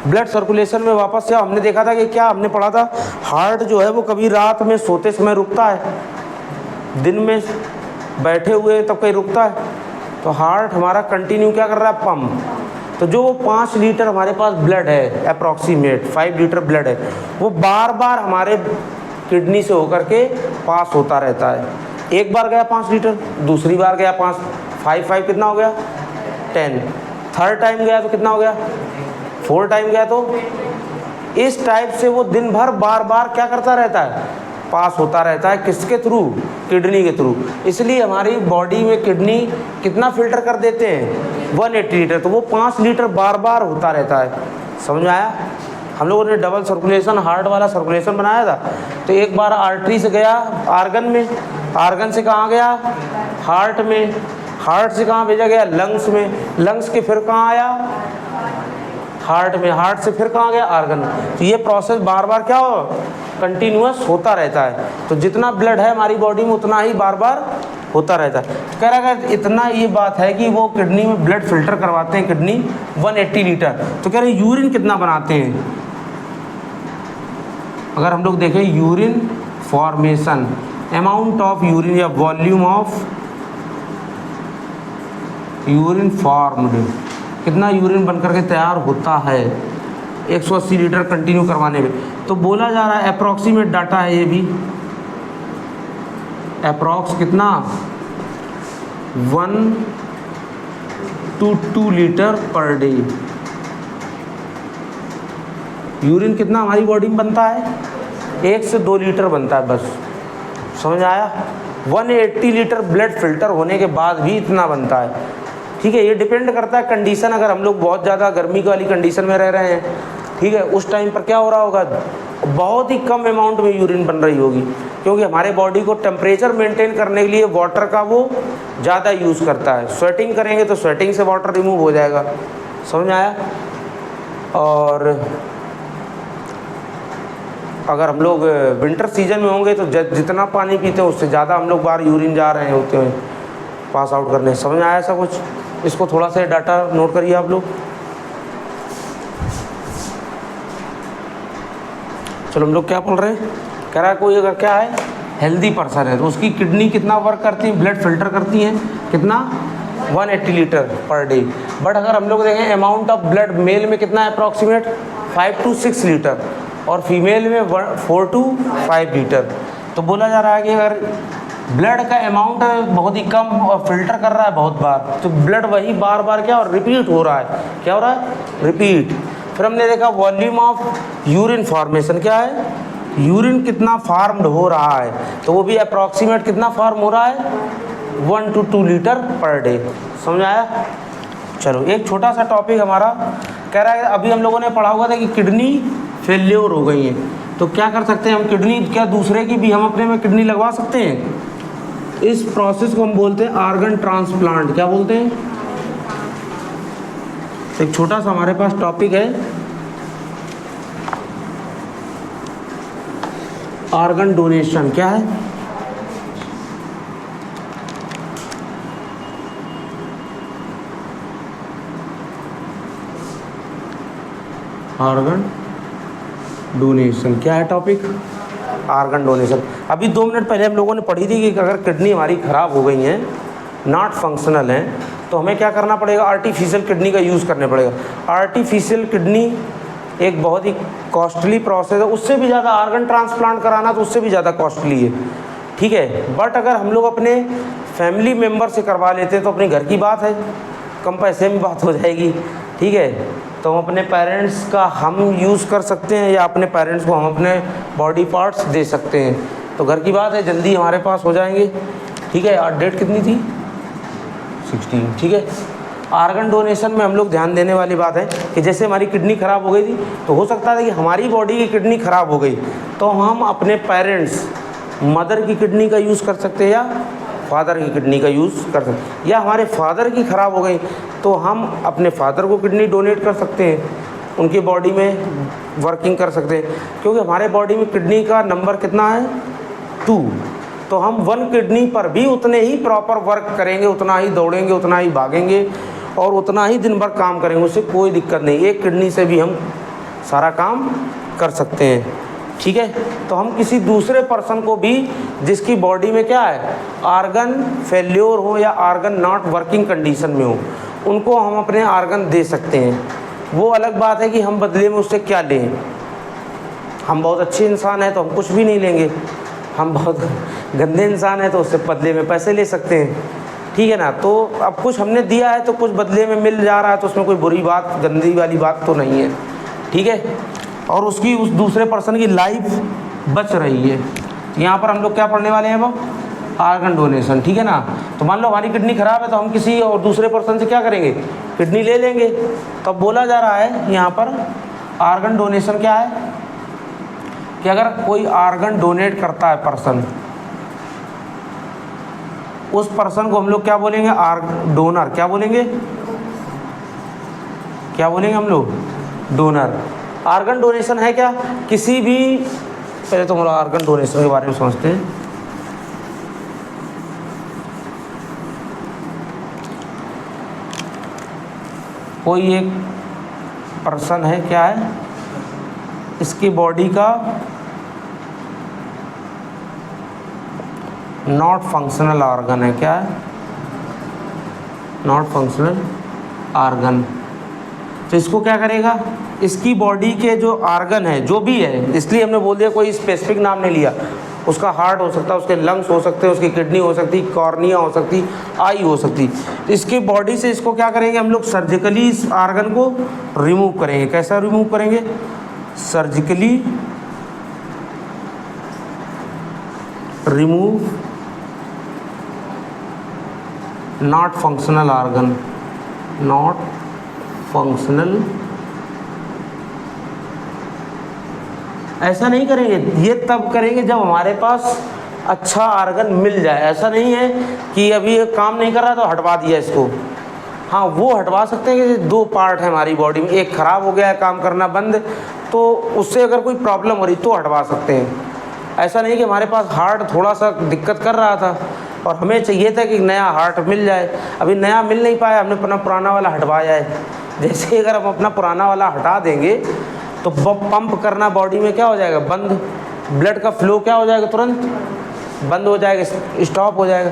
ब्लड सर्कुलेशन में वापस से हमने देखा था कि क्या हमने पढ़ा था, हार्ट जो है वो कभी रात में सोते समय रुकता है, दिन में बैठे हुए तब कहीं रुकता है? तो हार्ट हमारा कंटिन्यू क्या कर रहा है? पंप। तो जो 5 लीटर हमारे पास ब्लड है, अप्रॉक्सीमेट 5 लीटर ब्लड है, वो बार बार हमारे किडनी से होकर के पास होता रहता है। एक बार गया 5 लीटर, दूसरी बार गया 5 कितना हो गया? 10। थर्ड टाइम गया तो कितना हो गया? 4 टाइम गया तो इस टाइप से वो दिन भर बार बार क्या करता रहता है? पास होता रहता है। किसके थ्रू? किडनी के थ्रू। इसलिए हमारी बॉडी में किडनी कितना फिल्टर कर देते हैं? 180 लीटर। तो वो 5 लीटर बार बार होता रहता है। समझ में आया? हम लोगों ने डबल सर्कुलेशन हार्ट वाला सर्कुलेशन बनाया था। तो एक बार आर्टरी से गया आर्गन में, आर्गन से कहाँ गया? हार्ट में, हार्ट से कहाँ भेजा गया? लंग्स में, लंग्स के फिर कहाँ आया? हार्ट में, हार्ट से फिर कहाँ गया? आर्गन। तो ये प्रोसेस बार बार क्या हो? कंटिन्यूअस होता रहता है। तो जितना ब्लड है हमारी बॉडी में उतना ही बार बार होता रहता है। कह रहा है इतना ये बात है कि वो किडनी में ब्लड फिल्टर करवाते हैं किडनी 180 लीटर। तो कह रहे यूरिन कितना बनाते हैं? अगर हम लोग देखें urine formation, amount of urine या वॉल्यूम ऑफ यूरिन फॉर्म्ड, कितना यूरिन बनकर के तैयार होता है 180 लीटर कंटिन्यू करवाने में। तो बोला जा रहा है अप्रॉक्सीमेट डाटा है ये भी, अप्रॉक्स कितना? 1 to 2 litre per day. Urine कितना हमारी बॉडी में बनता है? 1 से 2 लीटर बनता है बस। समझ आया? 180 लीटर ब्लड फिल्टर होने के बाद भी इतना बनता है। ठीक है, ये डिपेंड करता है कंडीशन। अगर हम लोग बहुत ज़्यादा गर्मी वाली कंडीशन में रह रहे हैं, ठीक है, उस टाइम पर क्या हो रहा होगा? बहुत ही कम अमाउंट में यूरिन बन रही होगी, क्योंकि हमारे बॉडी को टेम्परेचर मेंटेन करने के लिए वाटर का वो ज़्यादा यूज़ करता है। स्वेटिंग करेंगे तो स्वेटिंग से वाटर रिमूव हो जाएगा। समझ में आया? और अगर हम लोग विंटर सीजन में होंगे तो जितना पानी पीते हैं उससे ज़्यादा हम लोग बार यूरिन जा रहे होते हैं पास आउट करने। समझ में आया ऐसा कुछ? इसको थोड़ा सा डाटा नोट करिए आप लोग। चलो हम लोग क्या बोल रहे हैं? कह रहा है कोई अगर क्या है हेल्दी पर्सन है तो उसकी किडनी कितना वर्क करती है? ब्लड फिल्टर करती हैं कितना? 180 लीटर पर डे। बट अगर हम लोग देखें अमाउंट ऑफ ब्लड, मेल में कितना है अप्रॉक्सीमेट? 5 to 6 लीटर और फीमेल में 4 to 5 लीटर। तो बोला जा रहा है कि अगर ब्लड का अमाउंट बहुत ही कम और फिल्टर कर रहा है बहुत बार, तो ब्लड वही बार बार क्या और रिपीट हो रहा है। क्या हो रहा है? रिपीट। फिर हमने देखा वॉल्यूम ऑफ यूरिन फॉर्मेशन क्या है? यूरिन कितना फार्म्ड हो रहा है, तो वो भी अप्रॉक्सीमेट कितना फार्म हो रहा है? 1 to 2 लीटर पर डे। समझ आया? चलो एक छोटा सा टॉपिक हमारा कह रहा है, अभी हम लोगों ने पढ़ा हुआ था कि किडनी फेल्योर हो गई है तो क्या कर सकते हैं हम? किडनी क्या दूसरे की भी हम अपने में किडनी लगवा सकते हैं? इस प्रोसेस को हम बोलते हैं आर्गन ट्रांसप्लांट। क्या बोलते हैं? एक छोटा सा हमारे पास टॉपिक है आर्गन डोनेशन। क्या है? Organ donation. क्या है टॉपिक? Argon donation. अभी 2 मिनट पहले हम लोगों ने पढ़ी थी कि अगर किडनी हमारी ख़राब हो गई हैं, नॉट फंक्शनल हैं, तो हमें क्या करना पड़ेगा? आर्टिफिशियल किडनी का यूज़ करने पड़ेगा। आर्टिफिशियल किडनी एक बहुत ही कॉस्टली प्रोसेस है, उससे भी ज़्यादा आर्गन ट्रांसप्लांट कराना तो उससे भी ज़्यादा कॉस्टली है। ठीक है, बट अगर हम लोग अपने फैमिली मेम्बर से करवा लेते हैं तो अपने घर की बात है, कम पैसे में बात हो जाएगी। ठीक है, तो हम अपने पेरेंट्स का हम यूज़ कर सकते हैं या अपने पेरेंट्स को हम अपने बॉडी पार्ट्स दे सकते हैं, तो घर की बात है, जल्दी हमारे पास हो जाएंगे। ठीक है, और डेट कितनी थी? 16। ठीक है, आर्गन डोनेशन में हम लोग ध्यान देने वाली बात है कि जैसे हमारी किडनी ख़राब हो गई थी, तो हो सकता था कि हमारी बॉडी की किडनी ख़राब हो गई, तो हम अपने पेरेंट्स, मदर की किडनी का यूज़ कर सकते हैं या फादर की किडनी का यूज़ कर सकते हैं, या हमारे फादर की ख़राब हो गई तो हम अपने फादर को किडनी डोनेट कर सकते हैं, उनकी बॉडी में वर्किंग कर सकते हैं, क्योंकि हमारे बॉडी में किडनी का नंबर कितना है 2, तो हम 1 किडनी पर भी उतने ही प्रॉपर वर्क करेंगे, उतना ही दौड़ेंगे, उतना ही भागेंगे और उतना ही दिन भर काम करेंगे, उससे कोई दिक्कत नहीं, एक किडनी से भी हम सारा काम कर सकते हैं। ठीक है, तो हम किसी दूसरे पर्सन को भी जिसकी बॉडी में क्या है, आर्गन फेल्योर हो या आर्गन नॉट वर्किंग कंडीशन में हो, उनको हम अपने आर्गन दे सकते हैं। वो अलग बात है कि हम बदले में उससे क्या लें। हम बहुत अच्छे इंसान हैं तो हम कुछ भी नहीं लेंगे, हम बहुत गंदे इंसान हैं तो उससे बदले में पैसे ले सकते हैं। ठीक है ना, तो अब कुछ हमने दिया है तो कुछ बदले में मिल जा रहा है, तो उसमें कोई बुरी बात, गंदी वाली बात तो नहीं है। ठीक है, और उसकी उस दूसरे पर्सन की लाइफ बच रही है। यहाँ पर हम लोग क्या पढ़ने वाले हैं वो, आर्गन डोनेशन। ठीक है ना, तो मान लो हमारी किडनी ख़राब है तो हम किसी और दूसरे पर्सन से क्या करेंगे, किडनी ले लेंगे। तो अब बोला जा रहा है यहाँ पर आर्गन डोनेशन क्या है कि अगर कोई आर्गन डोनेट करता है पर्सन, उस पर्सन को हम लोग क्या बोलेंगे, डोनर। क्या बोलेंगे, क्या बोलेंगे हम लोग, डोनर। आर्गन डोनेशन है क्या, किसी भी, पहले तो हम लोग आर्गन डोनेशन के बारे में समझते हैं। कोई एक पर्सन है, क्या है, इसकी बॉडी का नॉट फंक्शनल ऑर्गन है, क्या है, नॉट फंक्शनल ऑर्गन। तो इसको क्या करेगा, इसकी बॉडी के जो ऑर्गन है, जो भी है, इसलिए हमने बोल दिया, कोई स्पेसिफिक नाम नहीं लिया, उसका हार्ट हो सकता है, उसके लंग्स हो सकते हैं, उसकी किडनी हो सकती, कॉर्निया हो सकती, आई हो सकती। तो इसकी बॉडी से इसको क्या करेंगे हम लोग, सर्जिकली इस ऑर्गन को रिमूव करेंगे। कैसा रिमूव करेंगे, surgically remove not functional organ, not functional. ऐसा नहीं करेंगे, ये तब करेंगे जब हमारे पास अच्छा ऑर्गन मिल जाए। ऐसा नहीं है कि अभी ये काम नहीं कर रहा तो हटवा दिया इसको। हाँ, वो हटवा सकते हैं कि 2 पार्ट है हमारी बॉडी में, एक ख़राब हो गया है, काम करना बंद, तो उससे अगर कोई प्रॉब्लम हो रही तो हटवा सकते हैं। ऐसा नहीं कि हमारे पास हार्ट थोड़ा सा दिक्कत कर रहा था और हमें चाहिए था कि नया हार्ट मिल जाए, अभी नया मिल नहीं पाया, हमने अपना पुराना वाला हटवाया है। जैसे अगर हम अपना पुराना वाला हटा देंगे तो पंप करना बॉडी में क्या हो जाएगा, बंद, ब्लड का फ्लो क्या हो जाएगा, तुरंत बंद हो जाएगा, स्टॉप हो जाएगा।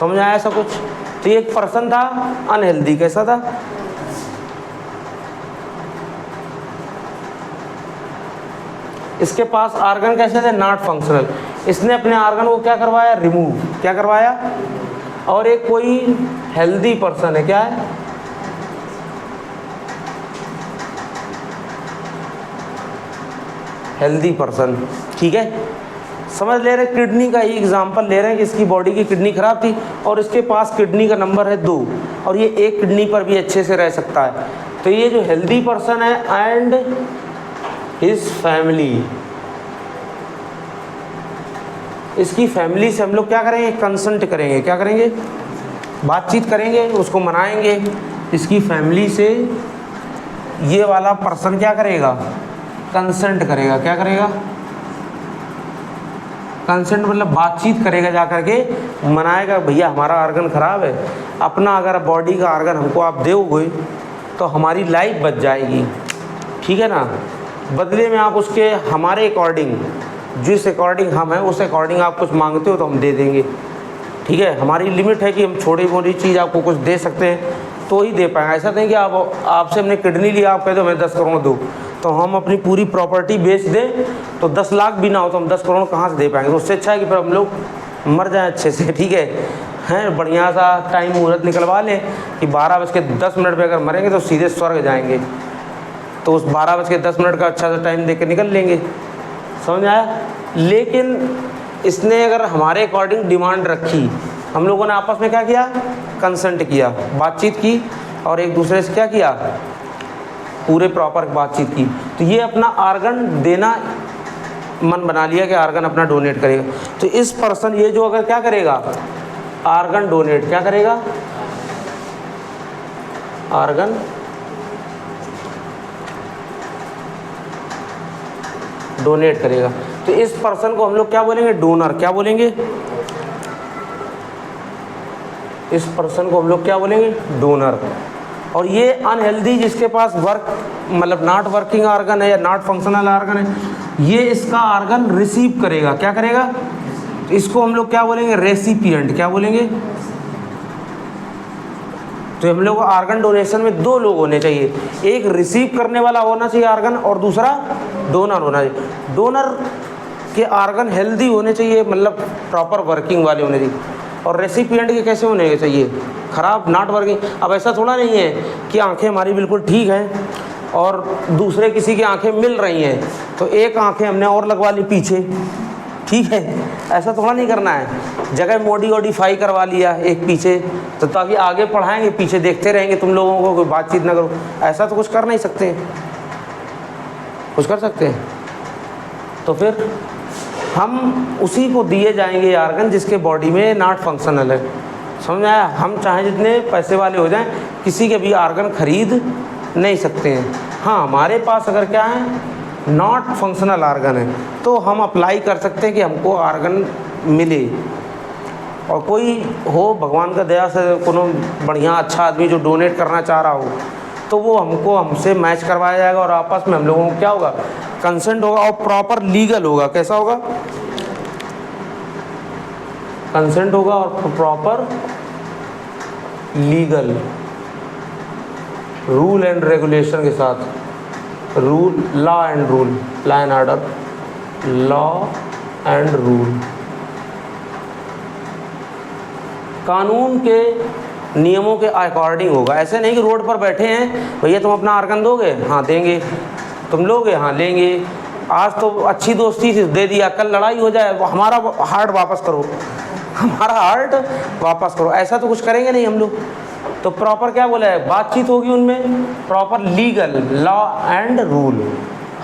समझ आया ऐसा कुछ। तो ये एक पर्सन था अनहेल्दी, कैसा था, इसके पास आर्गन कैसे थे, नॉट फंक्शनल। इसने अपने आर्गन को क्या करवाया, रिमूव। क्या करवाया। और एक कोई हेल्दी पर्सन है, क्या है, हेल्दी पर्सन। ठीक है, समझ ले रहे, किडनी का ही एग्जांपल ले रहे हैं कि इसकी बॉडी की किडनी खराब थी और इसके पास किडनी का नंबर है 2 और ये एक किडनी पर भी अच्छे से रह सकता है। तो ये जो हेल्दी पर्सन है एंड हिज फैमिली, इसकी फैमिली से हम लोग क्या करेंगे, कंसल्ट करेंगे। क्या करेंगे, बातचीत करेंगे, उसको मनाएंगे। इसकी फैमिली से ये वाला पर्सन क्या करेगा, कंसेंट करेगा। क्या करेगा, कंसेंट मतलब बातचीत करेगा, जा करके मनाएगा, भैया हमारा ऑर्गन ख़राब है, अपना अगर बॉडी का ऑर्गन हमको आप दोगे तो हमारी लाइफ बच जाएगी। ठीक है ना, बदले में आप उसके हमारे अकॉर्डिंग, जिस अकॉर्डिंग हम हैं उस अकॉर्डिंग आप कुछ मांगते हो तो हम दे देंगे। ठीक है, हमारी लिमिट है कि हम छोटी मोटी चीज़ आपको कुछ दे सकते हैं तो ही दे पाएंगे। ऐसा नहीं कि आपसे हमने किडनी लिया, आप कह दो मैं 10 करोड़ दो, तो हम अपनी पूरी प्रॉपर्टी बेच दें तो 10 लाख भी ना हो तो हम 10 करोड़ कहाँ से दे पाएंगे। तो उससे अच्छा है कि फिर हम लोग मर जाएं अच्छे से। ठीक है, हैं बढ़िया सा टाइम मुहूर्त निकलवा लें कि 12:10 पे अगर मरेंगे तो सीधे स्वर्ग जाएंगे, तो उस 12:10 का अच्छा सा टाइम दे के निकल लेंगे। समझ आया। लेकिन इसने अगर हमारे अकॉर्डिंग डिमांड रखी, हम लोगों ने आपस में क्या किया, कंसेंट किया, बातचीत की, और एक दूसरे से क्या किया, पूरे प्रॉपर बातचीत की। तो ये अपना आर्गन देना मन बना लिया कि आर्गन अपना डोनेट करेगा। तो इस पर्सन ये जो अगर क्या करेगा, आर्गन डोनेट, क्या करेगा, आर्गन डोनेट करेगा। तो इस पर्सन को हम लोग क्या बोलेंगे, डोनर। क्या बोलेंगे, इस पर्सन को हम लोग क्या बोलेंगे, डोनर। और ये अनहेल्दी जिसके पास वर्क मतलब नॉट वर्किंग आर्गन है या नॉट फंक्शनल आर्गन है, ये इसका आर्गन रिसीव करेगा। क्या करेगा, इसको हम लोग क्या बोलेंगे, रेसिपिएंट। क्या बोलेंगे। तो हम लोग आर्गन डोनेशन में दो लोग होने चाहिए, एक रिसीव करने वाला होना चाहिए आर्गन और दूसरा डोनर होना चाहिए। डोनर के आर्गन हेल्दी होने चाहिए, मतलब प्रॉपर वर्किंग वाले होने चाहिए। और रेसिपिएंट के कैसे होने चाहिए, ख़राब, नॉट वर्किंग। अब ऐसा थोड़ा नहीं है कि आंखें हमारी बिल्कुल ठीक हैं और दूसरे किसी की आंखें मिल रही हैं तो एक आंखें हमने और लगवा ली पीछे, ठीक है, ऐसा थोड़ा नहीं करना है। जगह मॉडिफाई करवा लिया एक पीछे, तो ताकि आगे पढ़ाएंगे, पीछे देखते रहेंगे तुम लोगों को, कोई बातचीत ना करो, ऐसा तो कुछ कर नहीं सकते। कुछ कर सकते हैं तो फिर हम उसी को दिए जाएंगे आर्गन जिसके बॉडी में नॉट फंक्शनल है। समझ आया। हम चाहे जितने पैसे वाले हो जाएं, किसी के भी आर्गन खरीद नहीं सकते हैं। हाँ, हमारे पास अगर क्या है, नॉट फंक्शनल आर्गन है, तो हम अप्लाई कर सकते हैं कि हमको आर्गन मिले। और कोई हो भगवान का दया से कोनो बढ़िया अच्छा आदमी जो डोनेट करना चाह रहा हो, तो वो हमसे मैच करवाया जाएगा और आपस में हम लोगों को क्या होगा, कंसेंट होगा और प्रॉपर लीगल होगा। कैसा होगा, कंसेंट होगा और proper legal, rule and regulation के साथ, rule, law and rule, law and order, law and rule, कानून के नियमों के अकॉर्डिंग होगा। ऐसे नहीं कि रोड पर बैठे हैं, भैया तुम अपना आर्गन दोगे, हाँ देंगे, तुम लोगे, हाँ लेंगे, आज तो अच्छी दोस्ती थी दे दिया, कल लड़ाई हो जाए, हमारा हार्ट वापस करो, हमारा हार्ट वापस करो, ऐसा तो कुछ करेंगे नहीं हम लोग। तो प्रॉपर क्या बोला है, बातचीत होगी उनमें, proper legal, law and rule,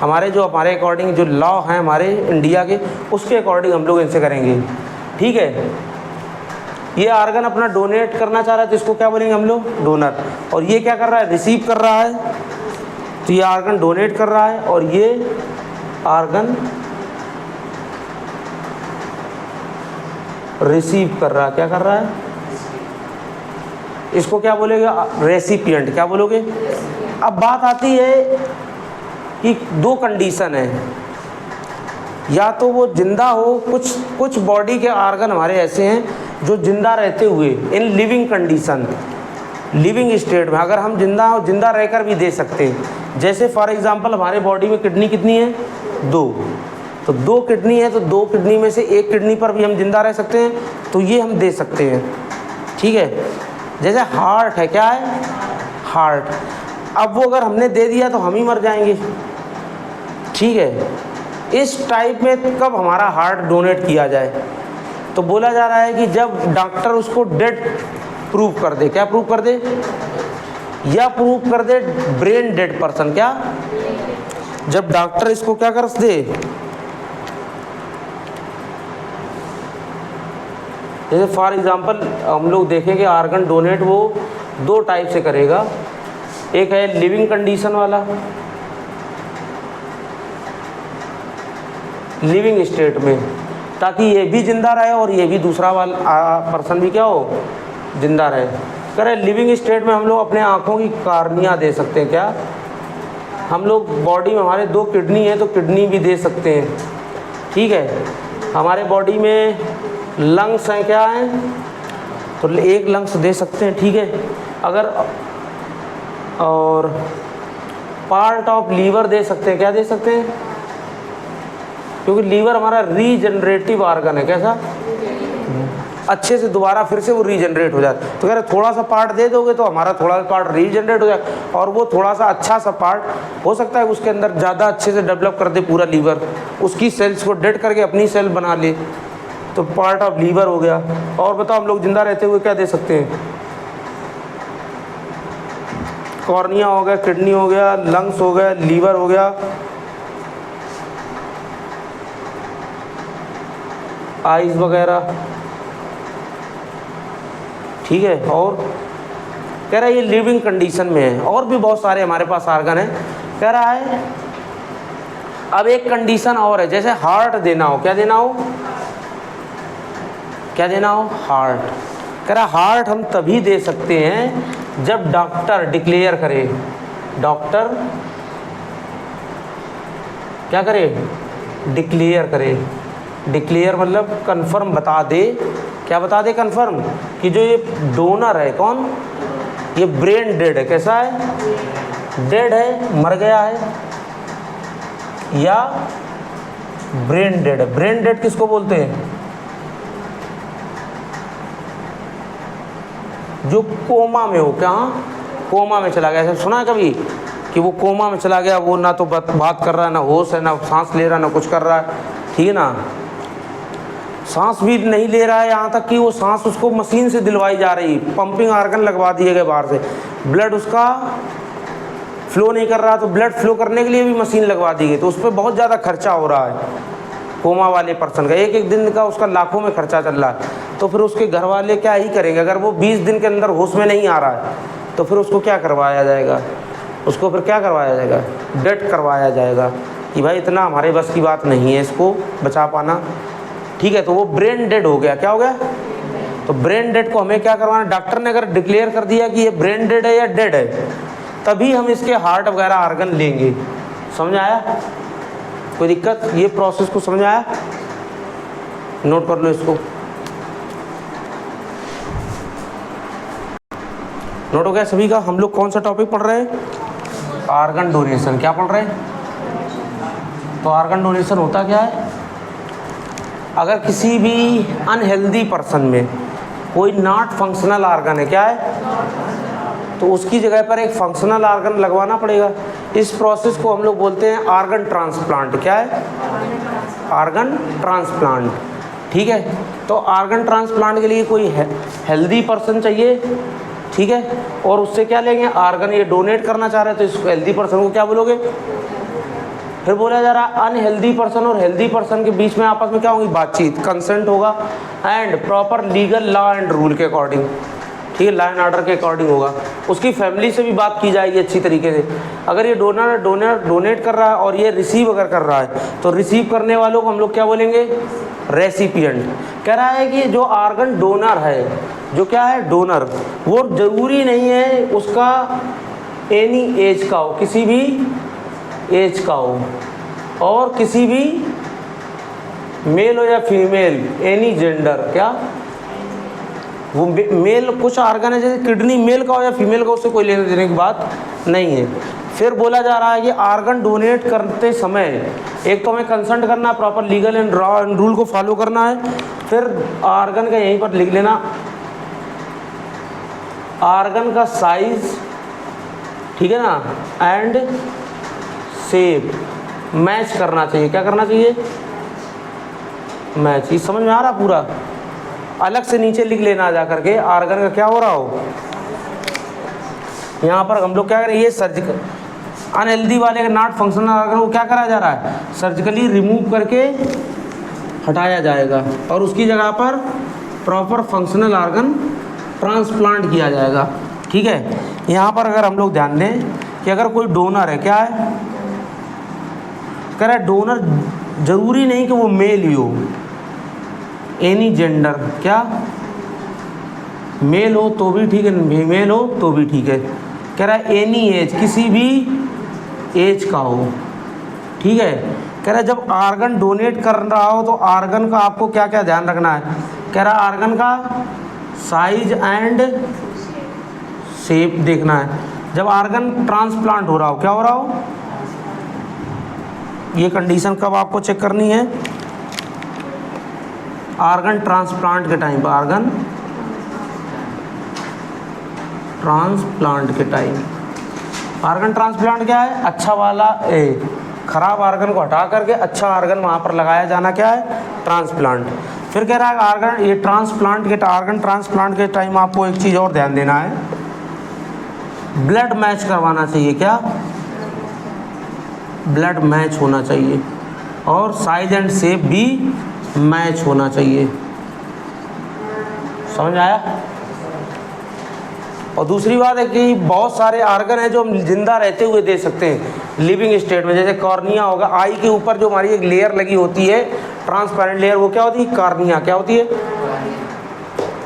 हमारे अकॉर्डिंग जो लॉ हैं हमारे इंडिया के, उसके अकॉर्डिंग हम लोग इनसे करेंगे, ठीक है। ये आर्गन अपना डोनेट करना चाह रहा है तो इसको क्या बोलेंगे हम लोग, डोनर। और ये क्या कर रहा है, रिसीव कर रहा है, तो ये आर्गन डोनेट कर रहा है और ये आर्गन रिसीव कर रहा है। क्या कर रहा है, इसको क्या बोलेगा, रेसिपिएंट। क्या बोलोगे। अब बात आती है कि दो कंडीशन है, या तो वो जिंदा हो, कुछ बॉडी के आर्गन हमारे ऐसे हैं जो जिंदा रहते हुए, in living condition, living state में, अगर हम जिंदा रहकर भी दे सकते हैं। जैसे फॉर एग्जांपल हमारे बॉडी में किडनी कितनी है, दो, तो दो किडनी है, तो दो किडनी में से एक किडनी पर भी हम जिंदा रह सकते हैं, तो ये हम दे सकते हैं, ठीक है। जैसे हार्ट है, क्या है, हार्ट, अब वो अगर हमने दे दिया तो हम ही मर जाएंगे, ठीक है। इस टाइप में कब हमारा हार्ट डोनेट किया जाए, तो बोला जा रहा है कि जब डॉक्टर उसको डेड प्रूव कर दे। क्या प्रूव कर दे, या प्रूव कर दे ब्रेन डेड पर्सन। क्या, जब डॉक्टर इसको क्या कर दे, जैसे फॉर एग्जांपल हम लोग देखेंगे आर्गन डोनेट वो दो टाइप से करेगा, एक है लिविंग कंडीशन वाला, लिविंग स्टेट में, ताकि ये भी जिंदा रहे और ये भी दूसरा वाला पर्सन भी क्या हो, जिंदा रहे। करें लिविंग स्टेट में हम लोग अपने आँखों की कार्निया दे सकते हैं। क्या, हम लोग बॉडी में हमारे दो किडनी है तो किडनी भी दे सकते हैं, ठीक है। हमारे बॉडी में लंग्स हैं, क्या हैं, तो एक लंग्स दे सकते हैं, ठीक है। अगर और पार्ट ऑफ लीवर दे सकते हैं। क्या दे सकते हैं, क्योंकि लीवर हमारा रीजनरेटिव आर्गन है। कैसा, अच्छे से दोबारा फिर से वो रीजनरेट हो जाता है। तो कह रहे थोड़ा सा पार्ट दे दोगे तो हमारा थोड़ा सा पार्ट रीजनरेट हो जाए, और वो थोड़ा सा अच्छा सा पार्ट हो सकता है उसके अंदर ज़्यादा अच्छे से डेवलप कर दे पूरा लीवर, उसकी सेल्स को डेड करके अपनी सेल बना ले, तो पार्ट ऑफ लीवर हो गया। और बताओ हम लोग जिंदा रहते हुए क्या दे सकते हैं, कॉर्निया हो गया, किडनी हो गया, लंग्स हो गया, लीवर हो गया, आइज वगैरह, ठीक है। और कह रहा है ये लिविंग कंडीशन में है। और भी बहुत सारे हमारे पास ऑर्गन है। कह रहा है अब एक कंडीशन और है, जैसे हार्ट देना हो, क्या देना हो, क्या देना हो, हार्ट। कह रहा हार्ट हम तभी दे सकते हैं जब डॉक्टर डिक्लेयर करे, डॉक्टर क्या करे, डिक्लेयर करे। डिक्लेयर मतलब कंफर्म बता दे, क्या बता दे, कंफर्म कि जो ये डोनर है, कौन, ये ब्रेन डेड है, कैसा है, डेड है, मर गया है, या ब्रेन डेड है। ब्रेन डेड किसको बोलते हैं, जो कोमा में हो, क्या, कोमा में चला गया। ऐसा सुना है कभी कि वो कोमा में चला गया, वो ना तो बात कर रहा है, ना होश है, ना सांस ले रहा है, ना कुछ कर रहा है, ठीक है ना, सांस भी नहीं ले रहा है, यहाँ तक कि वो सांस उसको मशीन से दिलवाई जा रही, पंपिंग ऑर्गन लगवा दिए गए बाहर से, ब्लड उसका फ्लो नहीं कर रहा, तो ब्लड फ्लो करने के लिए भी मशीन लगवा दी गई, तो उस पर बहुत ज़्यादा खर्चा हो रहा है कोमा वाले पर्सन का, एक एक दिन का उसका लाखों में खर्चा चल रहा है। तो फिर उसके घर वाले क्या ही करेंगे, अगर वो 20 दिन के अंदर होश में नहीं आ रहा है तो फिर उसको क्या करवाया जाएगा, उसको फिर क्या करवाया जाएगा, डेथ करवाया जाएगा कि भाई इतना हमारे बस की बात नहीं है इसको बचा पाना, ठीक है। तो वो ब्रेन डेड हो गया, क्या हो गया, तो ब्रेन डेड को हमें क्या करवाना, डॉक्टर ने अगर डिक्लेयर कर दिया कि ये ब्रेन डेड है या डेड है, तभी हम इसके हार्ट वगैरह ऑर्गन लेंगे। समझ आया, कोई दिक्कत, ये प्रोसेस को समझ आया, नोट कर लो इसको, नोट हो गया सभी का। हम लोग कौन सा टॉपिक पढ़ रहे हैं, ऑर्गन डोनेशन, क्या पढ़ रहे हैं। तो ऑर्गन डोनेशन होता क्या है, अगर किसी भी अनहेल्दी पर्सन में कोई नॉट फंक्शनल ऑर्गन है, क्या है, तो उसकी जगह पर एक फंक्शनल ऑर्गन लगवाना पड़ेगा। इस प्रोसेस को हम लोग बोलते हैं ऑर्गन ट्रांसप्लांट, क्या है, ऑर्गन ट्रांसप्लांट, ठीक है। तो ऑर्गन ट्रांसप्लांट के लिए कोई हेल्दी पर्सन चाहिए, ठीक है, और उससे क्या लेंगे, ऑर्गन ये डोनेट करना चाह रहे हैं, तो इस हेल्दी पर्सन को क्या बोलोगे। फिर बोला जा रहा है अनहेल्दी पर्सन और हेल्दी पर्सन के बीच में आपस में क्या होगी, बातचीत, कंसेंट होगा, and proper legal law and rule के अकॉर्डिंग, ठीक है, लॉ एंड ऑर्डर के अकॉर्डिंग होगा। उसकी फैमिली से भी बात की जाएगी अच्छी तरीके से। अगर ये डोनेट कर रहा है और ये रिसीव अगर कर रहा है, तो रिसीव करने वालों को हम लोग क्या बोलेंगे, रेसिपिएंट। कह रहा है कि जो ऑर्गन डोनर है, जो क्या है, डोनर, वो ज़रूरी नहीं है उसका एनी एज का हो, किसी भी एज का हो, और किसी भी मेल हो या फीमेल, एनी जेंडर, क्या, वो मेल, कुछ ऑर्गन है जैसे किडनी मेल का हो या फीमेल का, उससे कोई लेने देने की बात नहीं है। फिर बोला जा रहा है कि ऑर्गन डोनेट करते समय एक तो हमें कंसल्ट करना है, proper legal and law and rule को फॉलो करना है। फिर ऑर्गन का यहीं पर लिख लेना, ऑर्गन का साइज, ठीक है ना, एंड शेप मैच करना चाहिए, क्या करना चाहिए, मैच। ये समझ में आ रहा पूरा, अलग से नीचे लिख लेना जा करके ऑर्गन का क्या हो रहा हो। यहाँ पर हम लोग क्या करें, ये सर्जिकल अनहेल्दी वाले का नॉट फंक्शनल ऑर्गन को क्या करा जा रहा है, सर्जिकली रिमूव करके हटाया जाएगा, और उसकी जगह पर प्रॉपर फंक्शनल ऑर्गन ट्रांसप्लांट किया जाएगा, ठीक है। यहाँ पर अगर हम लोग ध्यान दें कि अगर कोई डोनर है, क्या है, कह रहा है डोनर जरूरी नहीं कि वो मेल ही हो, एनी जेंडर, क्या, मेल हो तो भी ठीक है, फीमेल हो तो भी ठीक है। कह रहा है एनी एज, किसी भी एज का हो, ठीक है। कह रहा है जब ऑर्गन डोनेट कर रहा हो तो ऑर्गन का आपको क्या क्या ध्यान रखना है। कह रहा है ऑर्गन का साइज एंड शेप देखना है। जब ऑर्गन ट्रांसप्लांट हो रहा हो, क्या हो रहा हो, ये कंडीशन कब आपको चेक करनी है, ऑर्गन ट्रांसप्लांट के टाइम पर, ऑर्गन ट्रांसप्लांट के टाइम। ऑर्गन ट्रांसप्लांट क्या है, अच्छा वाला खराब ऑर्गन को हटा करके अच्छा ऑर्गन वहाँ पर लगाया जाना, क्या है, ट्रांसप्लांट। फिर कह रहा है ऑर्गन, ये ट्रांसप्लांट के ऑर्गन ट्रांसप्लांट के टाइम आपको एक चीज़ और ध्यान देना है ब्लड मैच करवाना चाहिए, क्या ब्लड मैच होना चाहिए, और साइज एंड शेप भी मैच होना चाहिए। समझ आया? और दूसरी बात है कि बहुत सारे आर्गन हैं जो हम जिंदा रहते हुए दे सकते हैं लिविंग स्टेट में, जैसे कॉर्निया होगा, आई के ऊपर जो हमारी एक लेयर लगी होती है ट्रांसपेरेंट लेयर, वो क्या होती है? कॉर्निया। क्या होती है?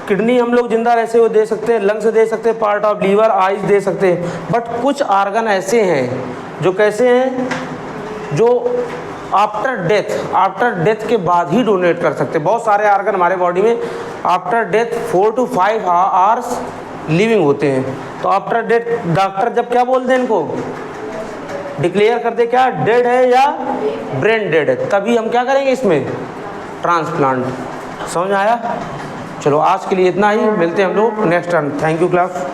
किडनी हम लोग जिंदा रहते हुए दे सकते हैं, लंग्स दे सकते हैं, पार्ट ऑफ लीवर, आइज दे सकते हैं। बट कुछ आर्गन ऐसे हैं जो कैसे हैं, जो आफ्टर डेथ के बाद ही डोनेट कर सकते हैं। बहुत सारे आर्गन हमारे बॉडी में after death 4 to 5 hours living होते हैं। तो आफ्टर डेथ डॉक्टर जब क्या बोलते हैं, इनको डिक्लेयर कर दे क्या डेड है या ब्रेन डेड है, तभी हम क्या करेंगे इसमें ट्रांसप्लांट। समझ आया? चलो आज के लिए इतना ही, मिलते हैं हम लोग next time. Thank you class.